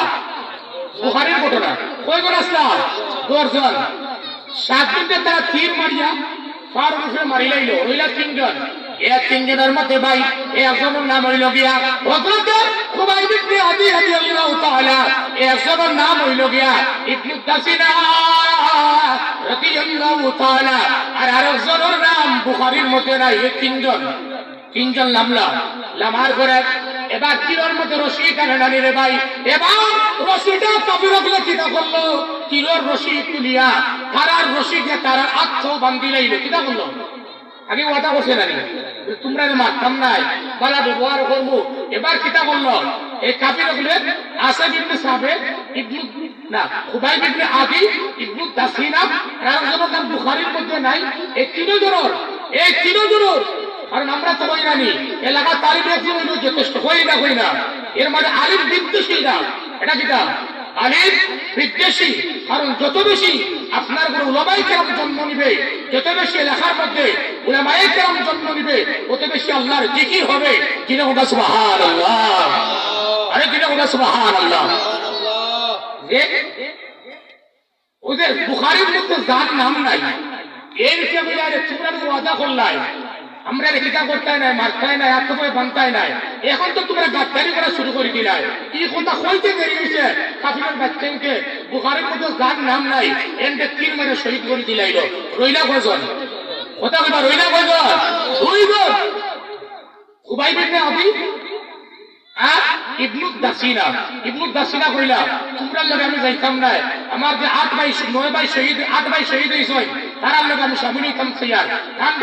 Speaker 1: বুখারীর ঘটনা। কয়জন আসলা? 10 জন। 7 জনকে তারা তীর মারিয়া পাহাড়ের উপরে মারি লাইলো, রইলা 3 জন। এই 3 জনের মধ্যে ভাই একজনের নাম হইল গিয়া হযরত খুবাইব ইবনে আদি রাদিয়াল্লাহু তাআলা, একজনের নাম হইল গিয়া ইবনে দাসিনা রাদিয়াল্লাহু তাআলা, আর আরেকজনের নাম বুখারীর মধ্যে নাই। এই 3 জন নামলা লামার করে এবার তীরের মধ্যে রশি টানে টানি রে ভাই। এবার রশিটা কাফিরগুলো কিনা করলো, তীরের রশি তুলিয়া তারার রশি দিয়ে তারা আত্ম বান্ধি লাইলো। কিনা করলো? আগে ওয়াদা করছে না তোমরা মারতাম নাই, বালা ব্যবহার করবো। এবার কিতা করলো? এই কাফিরগুলো আসাদ ইবনে সাবেত ইবনে না খুবাইব ইবনে আদি ইবনে দাসিনা আর একজনের নাম বুখারীর মধ্যে নাই। এই 3 জনের কারণ আমরা তো হই নানি এলাকা তালিম একজন হইল যথেষ্ট, হই না এর মানে আলিম বিদ্বেষী না। এটা কিতা? আলিম বিদ্বেষী। কারণ যত বেশি আপনার কোনো উলামায়ে কেরাম জন্ম নিবে, যত বেশি এলাকার মধ্যে উলামায়ে কেরাম জন্ম নিবে, তত বেশি আল্লাহর জিকির হবে। যিনি হোক সুবহানাল্লাহ, আরে যিনি হোক সুবহানাল্লাহ। ওদের বুখারীর মধ্যে যার নাম নাই, এর কে বলে তোমরা ওয়াদা করলাই আমরা রেখিতা করতাই নাই, মারতাই নাই, আত্মভয় বানতাই নাই, এখন তো তোমরা গাদ্দারি করা শুরু করে দিলাই। এই কথা হইতে দেরি হয়েছে। কাফিরের বাচ্চাকে বুখারীর মধ্যে যার নাম নাই এনকে 3 মেরে শহীদ করে দিলাইলো। রইলা কয়জন? কথা কইবা রইলা কয়জন? 2 জন। খুবাইব ইবনে আদি আর ইবনে দাসিনা কইলা তোমরা লগে আমি যাইতাম নাই, আমার যে 8 ভাই 9 ভাই শহীদ হইছে তারার লগে আমি শামিল হইতাম তৈয়ার। কাণ্ড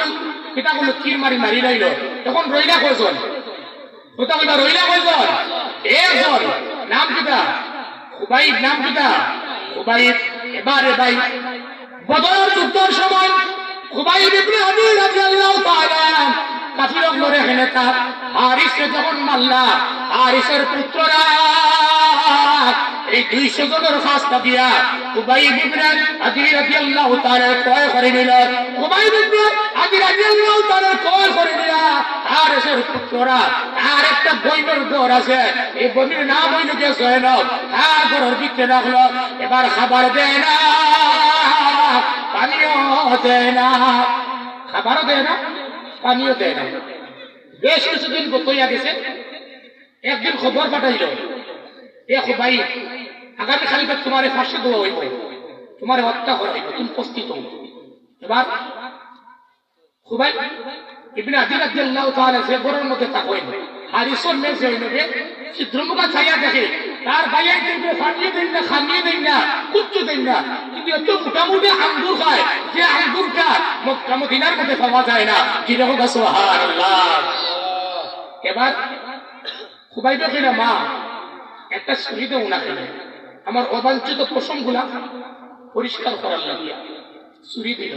Speaker 1: কিতা করলো? তীর মারি লাইলো। তখন রইলা কয়জন? কথা কইবা রইলা কয়জন? একজন। নাম কিতা? খুবাইব। নাম কিতা? খুবাইব। এবারে ভাই বদর যুদ্ধের সময় খুবাইব ইবনে আদি রাদিয়াল্লাহু তাআলা কাফিরক লড়ে হেনে তার হারিসে যখন মাল্লা, হারিসের পুত্ররা এই 200 জনের ফাঁসটা দিয়া খুবাইব ইবনে আদি রাদিয়াল্লাহু তাআলা কয় করে নিল। খুবাইব ইবনে আদি রাদিয়াল্লাহু তাআলা কয় করে নিল হারিসের পুত্ররা। আর একটা বইনের ঘর আছে, এই বইনের নাম হইল যে জয়নব। তার ঘরের ভিতরে রাখলো। এবার খাবার দেয় না, পানিও দেয় না, খাবারও দেয় না, পানিও দেয় না। বেশ কিছুদিন হইয়া গেছে। একদিন খবর পাঠাইল, এ খুবাইব আগামী খালিফা তোমার ফাঁসি দেওয়া হইব, তোমার হত্যা করা হইব, তুমি প্রস্তুত হও। এবার খুবাইব ইবনে আদি রাদিয়াল্লাহু তাআলা যে ঘরের মধ্যে থাকেন, হারিসের মেয়ে জয়নবে ছিদ্রমুখা ছাইয়া দেখে তার ভাইয়াই দেখবে ফাটিয়ে দেন না, খামিয়ে দেন না, কুচ্চু দেন না, কিন্তু এত মোটামুটি আঙ্গুর খায় যে আঙ্গুরটা মক্কা মদিনার মধ্যে পাওয়া যায় না। যিনি হোক সুবহানাল্লাহ। এবার খুবাইব কইলা মা একটা ছুরি দাও না, কেন আমার অবাঞ্ছিত পশমগুলা পরিষ্কার করার লাগিয়া ছুরি দিল।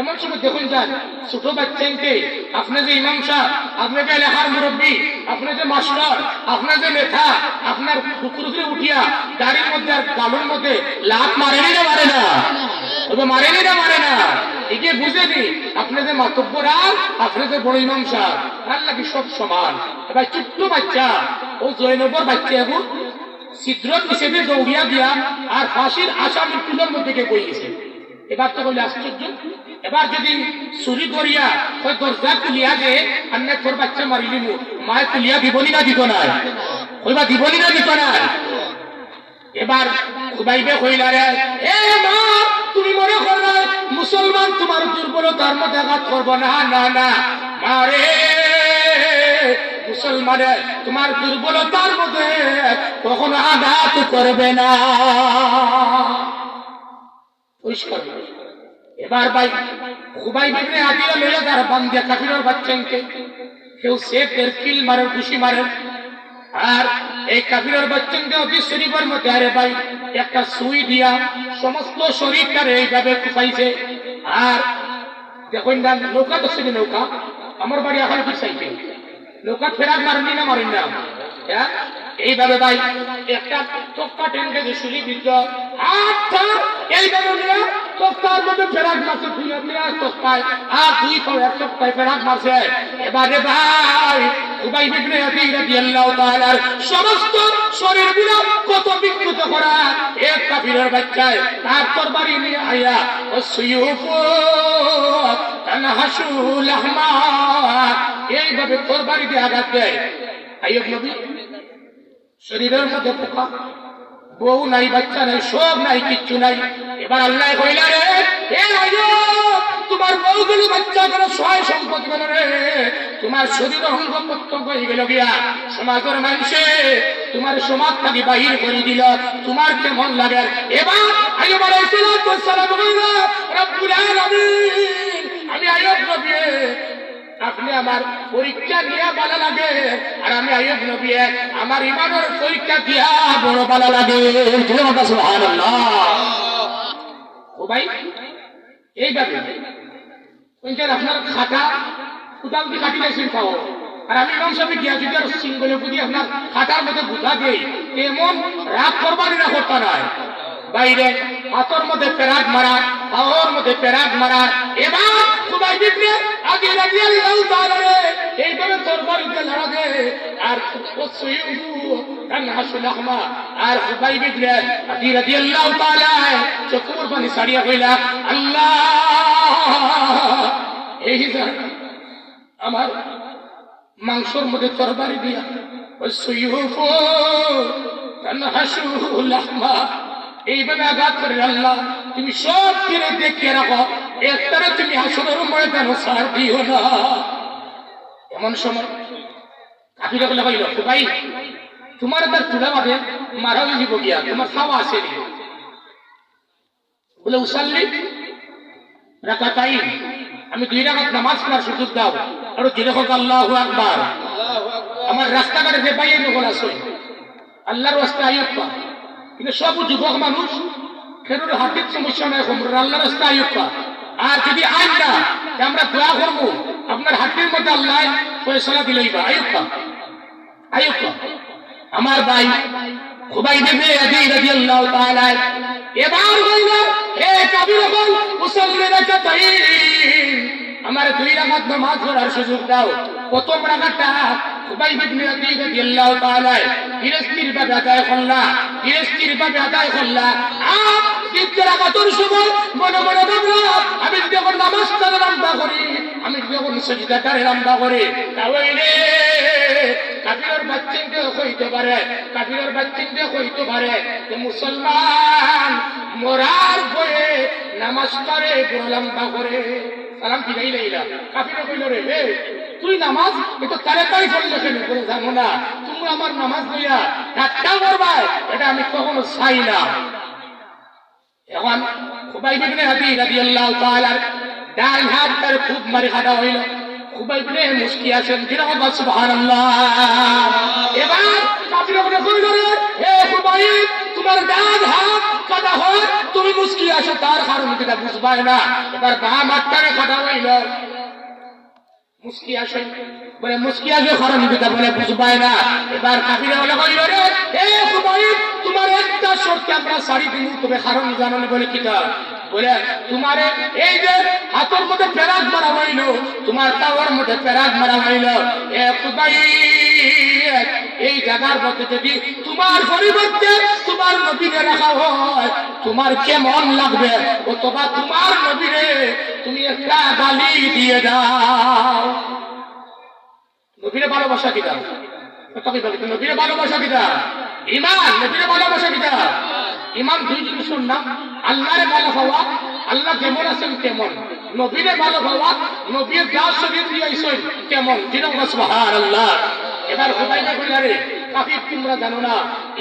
Speaker 1: এমন সময় দেখুন যান ছোট বাচ্চাকে আপনি যে ইমাম সাহেব, আপনি যে এলাকার মুরব্বী, আপনি যে মাস্টার, আপনার যে নেতা, আপনার কুকুর উপরে উঠিয়া গাড়ির মধ্যে আর গালুর মধ্যে লাভ মারেনি না মারে না, তবে মারেনি না মারে না, একে বুঝেনি আপনি যে মাতব্বর আর আপনি যে বড় ইমাম সাহেব, তার লাগে সব সমান। এবার ছোট্ট বাচ্চা ও জয়নবর বাচ্চা এখন ছিদ্রত হিসেবে দৌড়িয়া দিয়া আর ফাঁসির আসামির তুলোর মধ্যে কে বই গেছে। এবার তো বলে আশ্চর্য, এবার যদি চুরি করিয়া ওই দরজা তুলিয়া দে আমি তোর বাচ্চা মারিলি মায়ের তুলিয়া দিবনি না দিত না, ওইবা দিবনি না দিত না। এবার খুবাইবে কইলা রে এ মা তুমি মনে করো মুসলমান তোমার দুর্বলতার মধ্যে আঘাত করবো না, না না মারে মুসলমানে তোমার দুর্বলতার মধ্যে কখনো আঘাত করবে না। পরিষ্কার। এবার ভাই খুবাইব ইবনে আদি লইয়া তার বান্দিয়া কাফিরের বাচ্চাকে কেউ সেফের কিল মারে, ঘুষি মারে, আর এই কাফিরের বাচ্চাকে অতি শরীফের মধ্যে আরে ভাই একটা সুই দিয়া সমস্ত শরীরটারে এইভাবে কুপাইছে। আর দেখুন না নৌকা তো ছিল নৌকা, আমার বাড়ি এখন কি চাইছে নৌকা ফেরাক মারেনি না মারেন না, এইভাবে ভাই একটা তক্কা টেনকে যে শুলি বিদ্য আটটা এইভাবে নিয়ে তক্কার মধ্যে ফেরাক মারছে, দুই তক্কায় আর দুই পাও এক তক্কায় ফেরাক মারছে। এবারে ভাই উবাই ইবনে আবি রাদিয়াল্লাহু তাআলার সমস্ত শরীরগুলো কত বিকৃত করা এক কাফিরের বাচ্চায় তার তরবারি নিয়ে আয়া ওয়াসয়ুফু তানহাশু লাহমা এইভাবে তরবারি দিয়ে আঘাত দেয়। আইয়ুব নবী শরীরের মধ্যে পোকা, বউ নাই, বাচ্চা নাই, সব নাই, কিচ্ছু নাই। এবার আল্লাহ কইলা রে এ আইয়ুব তোমার বউ গেল, বাচ্চা গেল, সহায় সম্পদ গেল রে, তোমার শরীর অঙ্গ প্রত্যঙ্গ হয়ে গেল গিয়া সমাজের মানুষে তোমার সমাজ থেকে বাহির করে দিল, তোমার কেমন লাগে? এবার আইয়ুব আলাইহিস সালাম কইলা রব্বুল আলামিন আমি আইয়ুব নবী আপনি আমার পরীক্ষা নিয়ে ভালো লাগে, আর আমি আইয়ুব নবী আমার ইমানের পরীক্ষা দিয়া বড় ভালো লাগে। সুবহানাল্লাহ। ও ভাই এইভাবে আপনার খাটা কোদাল দিয়ে কাটি দিয়েছেন খাও, আর আমি ইমাম সাহেব গিয়া যদি আর সিঙ্গলে বুঝি আপনার খাটার মধ্যে বুঝা দেই এমন রাগ করবানি না করতে নয় বাইরে হাতর মধ্যে পেরাক মারা, পাওয়ার মধ্যে পেরাক মারা। এবার খুবাই বিবনে আগে রাদিয়াল্লাহু তাআলা এইভাবে তরবারিতে লড়া দে আর ওয়াসয়ুফু তানহাশু লাহমা আর খুবাই বিবনে আগে রাদিয়াল্লাহু তাআলা চকুর পানি সারিয়া কইলা আল্লাহ এই আমার মাংসর মধ্যে তরবারি দিয়া ওয়াসয়ুফু তানহাশু লাহমা এইভাবে আঘাত করে আল্লাহ তুমি সব ফিরে দেখিয়ে রাখো, একটারে তুমি হাসরের ময়দানে ছাড় দিও না। এমন সময় কাফিরা বলে কইল ভাই তোমার তার তুলা বাদে মারা হয়ে যাব গিয়া, তোমার খাওয়া আসেনি বলে উসাল্লি রাকাতাইন আমি 2 রাকাত নামাজ পড়ার সুযোগ দাও, আর যেরকম আল্লাহু আকবার। আমার রাস্তাঘাটে যে ভাই লোক আছে আল্লাহর রাস্তা আইয়ুব পা, কিন্তু সব যুবক মানুষ খেরুর হাতির সমস্যা নাই, আল্লাহ রাস্তা আইয়ুব পা। আর যদি আইন না আমরা দোয়া করবো আপনার হাতির মধ্যে আল্লাহ ফয়সালা দিলেইবা আইয়ুব পা আইয়ুব পা। আমার ভাই খুবাইব ইবনে আদি রাদিয়াল্লাহু তাআলা এবার কইল হে কাবির বল মুসল্লি রাকাতাইন আমার 2 রাকাত নামাজ পড়ার সুযোগ দাও। প্রথম রাকাতটা খুবাইব ইবনে আদি রাদিয়াল্লাহু তাআলা গৃহস্থির ভাবে আদায় করলা, গৃহস্থির ভাবে আদায় করলা। আর দ্বিতীয় রাকাতের সময় মনে মনে ভাবলা আমি যখন নামাজটা লম্বা করি, আমি যখন সিজদাটা লম্বা করি, তাহলে কাফিরের বাচ্চাকে হইতে পারে, কাফিরের বাচ্চাকে হইতে পারে যে মুসলমান মরার ভয়ে নামাজ পড়ে বড় লম্বা করে সালাম ফিরাই লাইলা। কাফিরে কইল রে হে তুই নামাজ এটা তাড়াতাড়ি পড়লে কেন করে জানো না, তুমি আমার নামাজ লইয়া ঠাট্টা করবা, এটা আমি কখনো চাই না। এখন খুবাইব ইবনে আদি রাদিয়াল্লাহু তাআলা ডান হাত তার খুব মারি খাটা হইল, খুবাইব ইবনে মুস্কি আছেন যেরকম সুবহানাল্লাহ। এবার কাফিরে কইল রে হে খুবাইব তোমার ডান হাত কাটা হয় তুমি মুস্কি আসো, তার কারণ এটা বুঝবাই না। এবার বাম হাতটারে কাটা হইল, মুস্কি আসে বলে মুস্কি আসে কারণ এটা বলে বুঝবাই না। এবার কাফিরে বলে কইল রে হে খুবাইব তোমার একটা শর্ত আমরা সারি দিব, তবে কারণ জানো না বলে কিটা বলে তোমার এই যে হাতের মধ্যে পেরাক মারা হইল, তোমার টাওয়ার মধ্যে পেরাক মারা হইল, এ খুবাইব এই জায়গার মধ্যে যদি তোমার পরিবর্তে তোমার নবীরে রাখা হয় তোমার কেমন লাগবে, অথবা তোমার নবীরে তুমি একটা গালি দিয়ে দাও। নবীরে ভালোবাসা কি দাও, নবীরে ভালোবাসা কি দাও ইমান, নবীরে ভালোবাসা কি দাও ইমান। 2 জিনিসের নাম আল্লাহরে ভালো হওয়া, আল্লাহ যেমন আছেন তেমন, নবীরে ভালো হওয়া, নবীর যা শরীর দিয়েছেন তেমন। সুবহানাল্লাহ। এবার খুবাইব কইলা রে কাফির তোমরা জানো না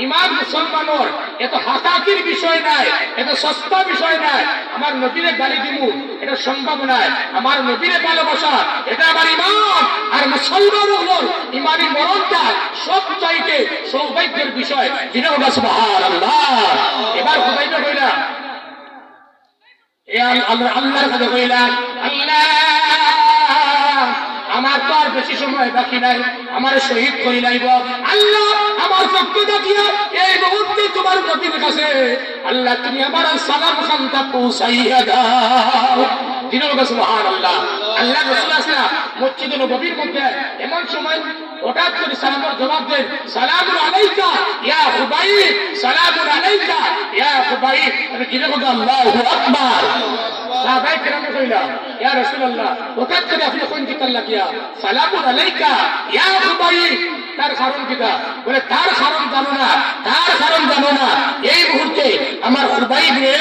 Speaker 1: ইমান মুসলমানের এত হাতাকির বিষয় নাই, এত সস্তা বিষয় নাই। আমার নবীরে গালি দিমু এটা সম্ভব নয়, আমার নবীরে ভালোবাসা এটা আমার ইমান। আর মুসলমান হলোর ইমানি মরণটা সবচাইতে সৌভাগ্যের বিষয়। যিনি ওটা সুবহানাল্লাহ। এবার হুদাইবা কইলা এ আল্লাহর কাছে কইলাম, আল্লাহ আমার তো আর বেশি সময় বাকি নাই, আমার শহীদ করি লাইব। আল্লাহ আমার পক্ষ দেখিয়া এই মুহূর্তে তোমার নবীর কাছে আল্লাহ তুমি আমার সালাম খানটা পৌঁছাইয়া দাও। দিনের কাছে সুবহানাল্লাহ। আল্লাহ রাসূল আসলাম মসজিদে নববীর মধ্যে এমন সময় হঠাৎ করে সালামের জবাব দেন, সালামুন আলাইকা ইয়া খুবাইব, সালামুন আলাইকা ইয়া খুবাইব। আমি দিনের মধ্যে আল্লাহু আকবার। সাহাবায়ে কেরাম কইলা ইয়া রাসূলুল্লাহ হঠাৎ করে আপনি কোন দিকে লাগিয়া সালামুন আলাইকা ইয়া খুবাইব, তার কারণ কিটা? বলে তার কারণ জানো না, তার কারণ জানো না। এই মুহূর্তে আমার খুবাইব রে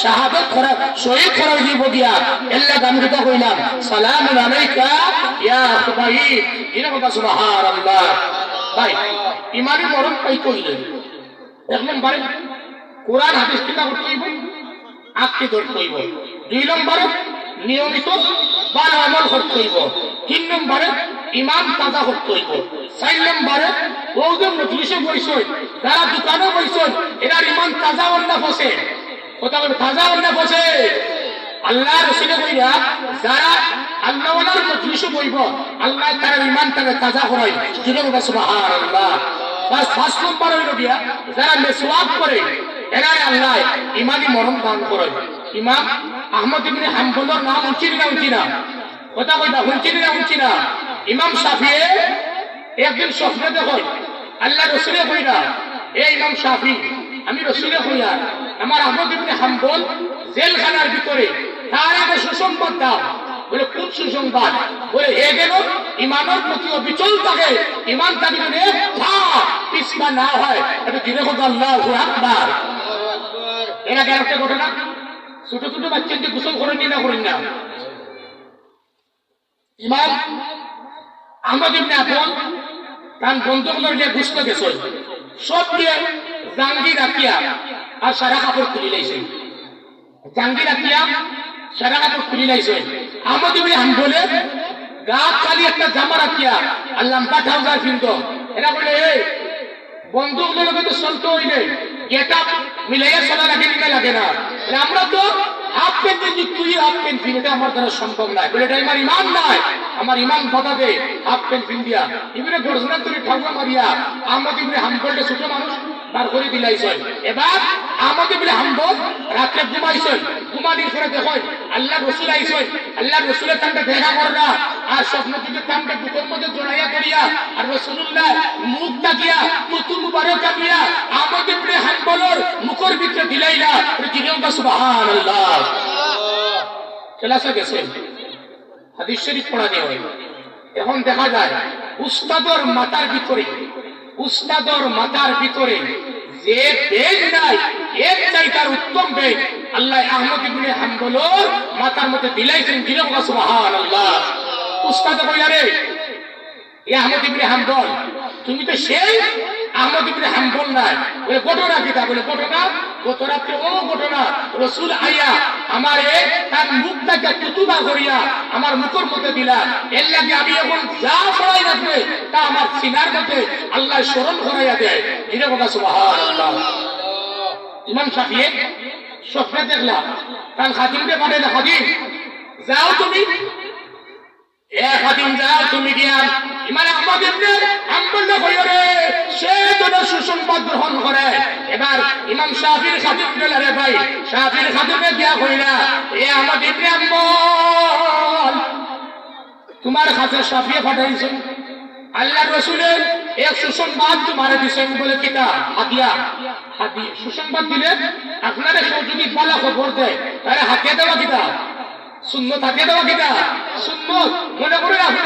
Speaker 1: শাহাদাত করা শহীদ করা দিব গিয়া আল্লাহ গান কিটা কইলাম, সালামুন আলাইকা ইয়া খুবাইব। দিনের মধ্যে সুবহানাল্লাহ। ভাই ইমানি মরণ পাই কইলে এক নম্বরে কোরআন হাদিস কিতা করতে হইব, আঁকড়ে ধরতে হইব। 2 নম্বরে নিয়মিত ভালো আমল করতে হইব। 3 নম্বরে ইমান তাজা করতে হইব। 4 নম্বরে ওদের মজলিসে বইসই, যারা দোকানে বইসই এরা ইমান তাজা অন্না বসে, কথা বলে তাজা অন্না বসে। আল্লাহ রসুলে কইরা যারা আল্লাহওয়ালার মজলিসে বইব আল্লাহ তার ইমানটাকে তাজা করায়। সুবহানাল্লাহ। বাস 5 নম্বর হইল গিয়া যারা মেসওয়াক করে এরাই আল্লাহ ইমানি মরণ দান করে। ইমাম আহমদ ইবনে হাম্বলের নাম উচ্চির না উচ্চি না, কথা কইবা উচ্চির না উচ্চি না। ইমাম শাফিঈ একদিন স্বপ্নে দেখেন আল্লাহ রসুলে কইরা, এ ইমাম শাফি আমি রসুলে কইরা আমার আহমদ ইবনে হাম্বল জেলখানার ভিতরে, তার আগে সুসংবাদ দাও। বলে কোন সুসংবাদ? বলে এ গেল ইমানের প্রতি অবিচল থাকে, ইমান তাকে যদি পিছপা না হয় এটা ধীরে হোক আল্লাহু আকবার। এর আগে একটা ঘটনা, ছোট ছোট বাচ্চাকে গোসল করেন না করেন না, ইমাম আহমদ ইবনে হাম্বল তার বন্ধুগুলোর নিয়ে ঘুষতে গেছে, সব দিয়ে জাঙ্গি রাখিয়া আর সারা কাপড় খুলি লাইছে, জাঙ্গি রাখিয়া সারা কাপড় খুলি লাইছে। আহমদ ইবনে হাম্বলে গা খালি একটা জামা রাখিয়া আর লম্বা ট্রাউজার পিনতো। এরা বলে এই বন্ধুগুলোর তো চলতে হইলে এটা মিলাইয়া চলা লাগে না, লাগে না। আমরা তো হাফ প্যান্ট দিচ্ছি, তুই হাফ প্যান্ট পিন, এটা আমার দ্বারা সম্ভব নয়। বলে এটা আমার ইমান নাই, আমার ইমান বাধা দে হাফ প্যান্ট পিন দিয়া। ইবনে গর্জনা তুই ঠাকুর মারিয়া আহমদ ইবনে হাম্বলটা ছোট মানুষ বার করে দিলাইছেন। এবার আহমদ ইবনে হাম্বল রাত্রে ঘুমাইছেন, ঘুমানির পরে দেখেন আল্লাহ রসুল আইছেন। আল্লাহ রসুলের তানটা দেখা কররা আর স্বপ্ন থেকে তানটা বুকের মধ্যে জড়াইয়া করিয়া আর রাসূলুল্লাহ মুখ তাকিয়া তুতু মুবারক কাটিয়া আহমদ ইবনে হাম্বলের মুখের ভিতরে দিলাইলা। জিরোটা সুবহানাল্লাহ। চলাসে গেছে হাদিস শরীফ পড়া দেওয়া হয়। এখন দেখা যায় উস্তাদর মাথার ভিতরে, উস্তাদর মাথার ভিতরে যে বেগ নাই এর চাইতার উত্তম বেগ আল্লাহ আহমদ ইবনে হাম্বলের মাথার মধ্যে দিলাইছেন। জিরোটা সুবহানাল্লাহ। উস্তাদ কইলা রে এ আহমদ ইবনে হাম্বল তুমি তো সেই আহমদ ইবনে হাম্বল নাই। বলে ঘটনা কিটা? বলে ঘটনা গত রাত্রে ও ঘটনা রসুল আইয়া আমার তার মুখটাকে তুতুবা করিয়া আমার মুখের মধ্যে দিলা, এর লাগে আমি এখন যা পড়াই রাখবে তা আমার সিনার মধ্যে আল্লাহ স্মরণ করাইয়া দেয়। এটা কথা সুবহানাল্লাহ। ইমাম শাফিঈ স্বপ্নে দেখলা তার খাদিমকে পাঠাইলা, খাদিম যাও তুমি, এ খাদিম যাও তুমি গিয়া ইমাম আহমদ ইবনে হাম্বল কইও রে সে তো সুসংবাদ গ্রহণ করে। এবার ইমাম শাফিঈর খাদিম গেল, রে ভাই শাফিঈর খাদিমে গিয়া কইলা এ আহমদ ইবনে হাম্বল তোমার কাছে শাফিঈ পাঠাইছেন, আল্লাহর রাসূলের এক সুসংবাদ তোমারে দিছেন। বলে কিটা? হাদিয়া। হাদি সুসংবাদ দিলে আপনারা কেউ যদি ভালো খবর দেয় তাহলে হাতে দেওয়া কিটা? সুন্নত হাতে দেওয়া কিটা? সুন্নত। মনে করেন আপনি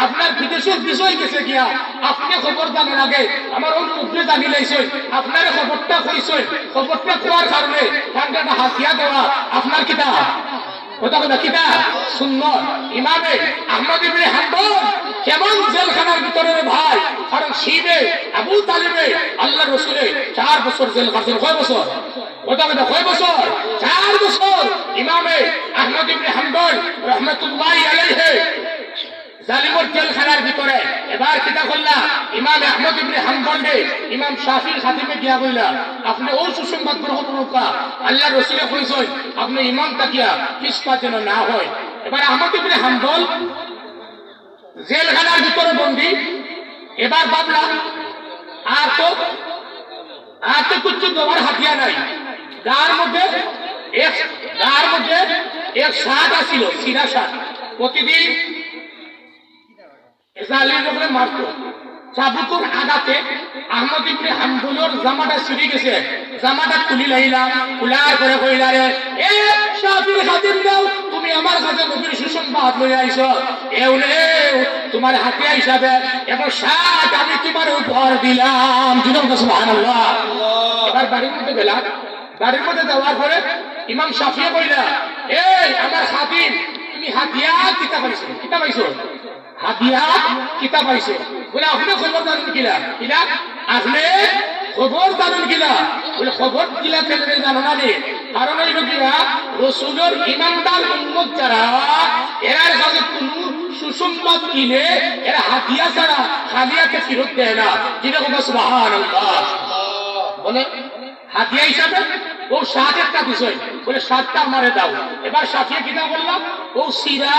Speaker 1: আপনার বিদেশের বিষয় গেছে গিয়া আপনি খবর জানার আগে আমার ওর মুখে জানি লাইছেন, আপনার খবরটা কইছেন, খবরটা কোয়ার কারণে তার হাতিয়া দেওয়া আপনার কিটা? কথা কথা কিটা? সুন্নত। ইমামে আহমদ ইবনে হাম্বল কেমন জেলখানার ভিতরে ভাই, কারণ শিবে আবু তালিবে আল্লাহ রসুলে 4 বছর জেল কাটছেন। কয় বছর? কথা কথা কয় বছর? 4 বছর। ইমামে আহমদ ইবনে হাম্বল রহমাতুল্লাহি আলাইহি জালিমর জেলখানার ভিতরে। এবার কিতা করলা, ইমাম আহমদ ইবনে হাম্বলকে ইমাম শাফির খাতিবে গিয়া কইলা, আপনি ও সুসংবাদ গ্রহণ করুকা, আল্লাহ রসুলে কইছেন আপনি ইমাম তাকিয়া পিছপা যেন না হয়। এবার আহমদ ইবনে হাম্বল জেলখানার ভিতরে বন্দী। এবার ভাবলা আর তো কিছু দেওয়ার হাতিয়া নাই। গার মধ্যে এক শার্ট আসিল, সিরা শার্ট। প্রতিদিন জালিমকে মারতো। চাবুকের আঘাতে আহমদ ইবনে হাম্বলের জামাটা ছিঁড়ে গেছে। জামাটা তুলি লাইলাম, খোলার করে কইলা রে, এ শাফির খাতিব দাও, তুমি আমার কাছে নবীর সুসংবাদ লই আইছো, এউলে তোমার হাতিয়া হিসাবে এবং শার্ট আমি তোমার উপহার দিলাম। সুবহানাল্লাহ। এবার বাড়ির মধ্যে গেলাম। বাড়ির মধ্যে যাওয়ার পরে ইমাম শাফিয়ে কইলা, এই আমার খাতিব, তুমি হাতিয়া কিতা পাইছো? কিতা পাইছো? হাতিয়া কিতা পাইছো? বলে আপনি খবর জানেন কিলা? কিলা আপনি খবর জানেন কিলা? বলে খবর কিলা ফেলবে জানো না রে? কারণ এই লোকেরা রসুলের ইমানদার উম্মত যারা, এরার কাছে কোনো সুসংবাদ কিনে এরা হাতিয়া ছাড়া হাদিয়াকে ফেরত দেয় না। যেরকম সুবহানাল্লাহ। বলে হাতিয়া হিসাবে ও 7 একটা বিষয়, বলে 7টা আমারে দাও। এবার সাথিয়ে কিনা বললাম, ও সিরা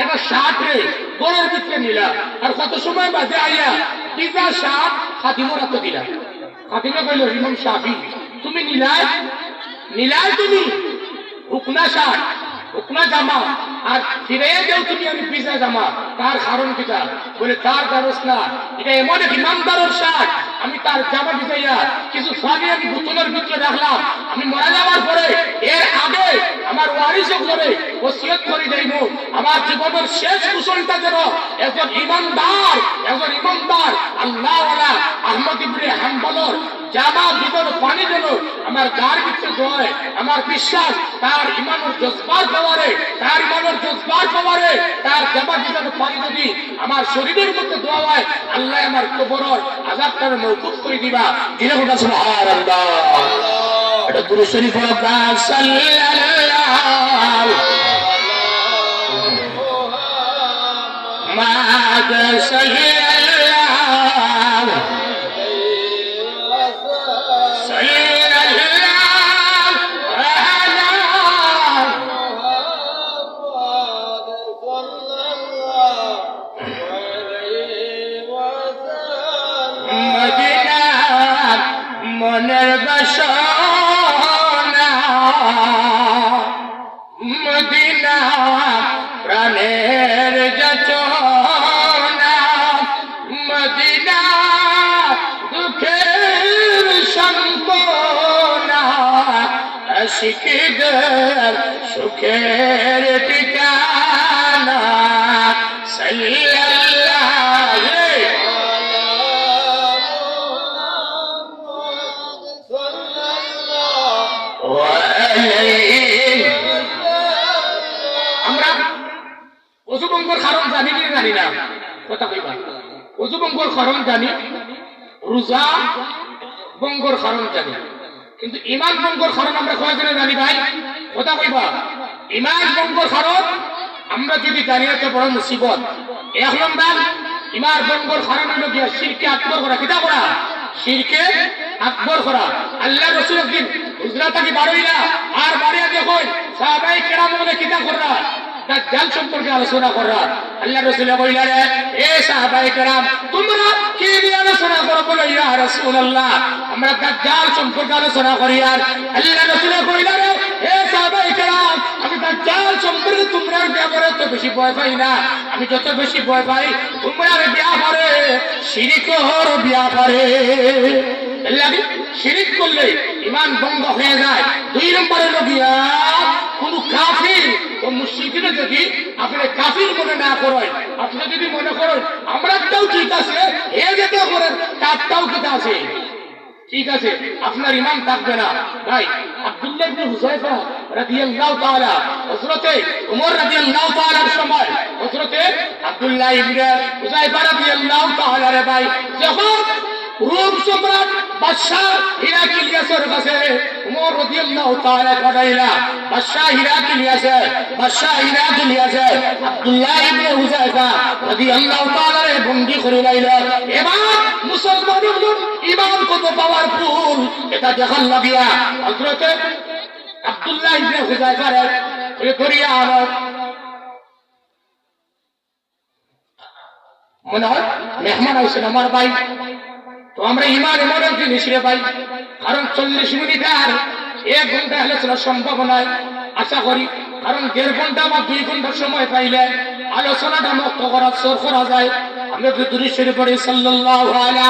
Speaker 1: এবার 7 রে গড়ের ভিতরে নিলা। আর কত সময় বাদে আইয়া পিজা 7 খাদিমর হাতে দিলা। খাদিমে কইল, ইমাম শাফি তুমি নিলাই তুমি হুকনা 7 হুকনা জামা আর ফিরে যাও তুমি আমি পিজা জামা। তার কারণ কিটা? বলে তার কারণ না, এটা এমন এক ইমানদারের 7, আমি তার জামা ভিজাইয়া কিছু ফাঁকে আমি বোতলের ভিতরে রাখলাম। আমি মারা যাওয়ার পরে এর আগে আমার ওয়ারিস করে ওসিয়ত করে যাইব, আমার জীবনের শেষ কুশলটা যেন একজন ইমানদার আল্লাহওয়ালা আহমদ ইবনে হাম্বলের জামা ভিতরে পানি যেন আমার গার ভিতরে হয়। আমার বিশ্বাস তার ইমানের জজবার পাওয়ারে, তার জামা ভিতরে পানি যদি আমার শরীরের মধ্যে দোয়া হয়, আল্লাহ আমার কবরের আযাবটাকে মওকুফ করে দিবা। দিলে কথা সুবহানাল্লাহ। এটা দুরূদ শরীফ পড়ো, সাল্লাল্লাহু মুহাম্মদ সাল্লাল্লাহু মনের বাসনা মদিনা প্রাণের যাচনা, মদিনা দুঃখের সান্ত্বনা, আশিকদের সুখের ঠিকানা। সাল্লাল্লাহু অজুবঙ্গর কারণ জানি কি জানি না? কথা কইবা। অজুবঙ্গর কারণ জানি, রোজা বঙ্গর কারণ জানি, কিন্তু ইমান বঙ্গর কারণ আমরা কয়জনে জানি ভাই? কথা কইবা। ইমান বঙ্গর কারণ আমরা যদি জানি না তো বড় মুসিবত। 1 নম্বর ইমান বঙ্গর কারণ হলো কি? শিরকে আকবর করা। কিটা করা? শিরকে আকবর করা। আল্লাহ রাসূল একদিন হুজরা থেকে বাড়াইলা আর বাড়িয়া দেখুন সাহাবায়ে কেরাম বলে কিটা করা, দাজ্জাল সম্পর্কে আলোচনা করা। আল্লাহ রাসূল কইলা রে, এ সাহাবায়ে কেরাম তোমরা কি নিয়ে আলোচনা করো? বলে ইয়া রাসূলুল্লাহ আমরা দাজ্জাল সম্পর্কে আলোচনা করি। আর আল্লাহ রাসূল কইলা রে, হে সাহাবায়ে কেরাম আমি দাজ্জাল সম্পর্কে তোমরা ব্যাপারে তো বেশি ভয় পাই না, আমি যত বেশি ভয় পাই তোমরা ব্যাপারে শিরকের ব্যাপারে। শিরিক করলে ইমান ভঙ্গ হয়ে যায়। 2 নম্বরে লগিয়া কোন কাফির ও মুশরিকরা যদি আপনি কাফির মনে না করেন, আপনি যদি মনে করেন আমরাটাও ঠিক আছে, এ যেটা করেন তারটাও ঠিক আছে, ঠিক আছে, আপনার ইমান থাকবে না ভাই। আব্দুল্লাহ ইবনে হুযায়ফা রাদিয়াল্লাহু তাআলা হযরতে ওমর রাদিয়াল্লাহু তাআলার সময় হযরতে আব্দুল্লাহ ইবনে হুযায়ফা রাদিয়াল্লাহু তাআলা রে ভাই যখন রোম সম্রাট বাদশা হিরাক্লিয়াসের কাছে ওমর রাদিয়াল্লাহু তাআলা পাঠাইলা, বাদশা হিরাক্লিয়াসে আব্দুল্লাহ ইবনে হুযায়ফা রাদিয়াল্লাহু তাআলা রে বন্দী করে লাইলা। এবার মুসলমানদের ঈমান কত পাওয়ারফুল এটা দেখার লাগিয়া হযরতে আব্দুল্লাহ ইবনে হুযায়ফা রে ধরিয়া আমার মনে হয় মেহমান আইছেন আমার ভাই। তো আমরা ইমান এমন এক জিনিস রে ভাই, কারণ 40 মিনিট আর 1 ঘন্টা হলে চলা সম্ভব নয় আশা করি, কারণ 1.5 ঘন্টা বা 2 ঘন্টার সময় পাইলে আলোচনাটা মুক্ত করা যায়। আমরা দুরূদ শরীফ পড়ি সাল্লাল্লাহু আলা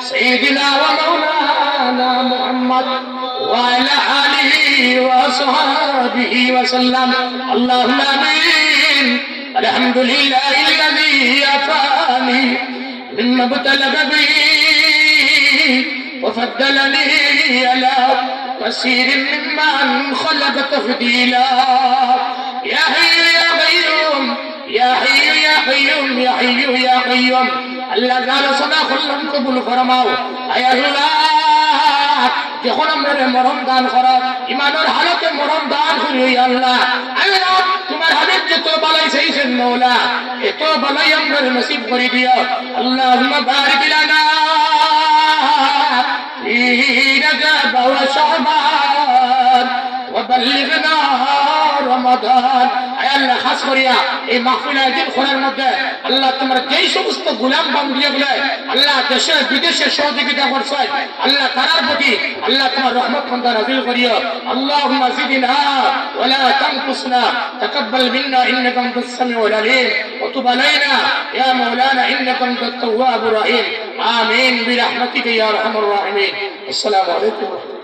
Speaker 1: সাইয়্যিদিনা ওয়া মাওলানা মুহাম্মদ ওয়া আলা আলিহি ওয়া সাহবিহি ওয়া সাল্লাম। আল্লাহুম্মা আমিন। আলহামদুলিল্লাহিল্লাযী আফানি মিম্মা ইবতালা বিহি وفضلني على كثير ممن خلق تفضيلا يا حي يا قيوم يا حي يا قيوم يا حي يا قيوم আল্লাহ তাআলা সদা কল্যাণ কবুল ফরমাও। আয় আল্লাহ, যখন আমরা মরণ দান করো ইমানের হালতে মরণ দান করি আল্লাহ। আল্লাহ তোমার হাবিব যত বালাই চাইছেন মওলা এত বালাই আমরা নসিব করে দিও। আল্লাহুম্মা বারিক লানা في رجب وشعبان وبلغنا رمضان। আল্লাহ খাস করিয়া এই মাহফিল আয়োজন করার মধ্যে আল্লাহ তোমার যেই সমস্ত গোলাম বান্দিয়া গুলো আল্লাহ দেশে বিদেশে সহযোগিতা করছে আল্লাহ তার প্রতি আল্লাহ তোমার রহমত খন্দা নাযিল করিও। আল্লাহুম্মা জিদনা ওয়া লা তানকুসনা তাকাব্বাল মিন্না ইন্নাকা আনতাস সামিউল আলিম ওয়া তুব আলাইনা ইয়া মাওলানা ইন্নাকা আনতাত তাওয়াবুর রহিম। আমিন বিরহমাতিকা ইয়া আরহামার রাহিমিন। আসসালামু আলাইকুম।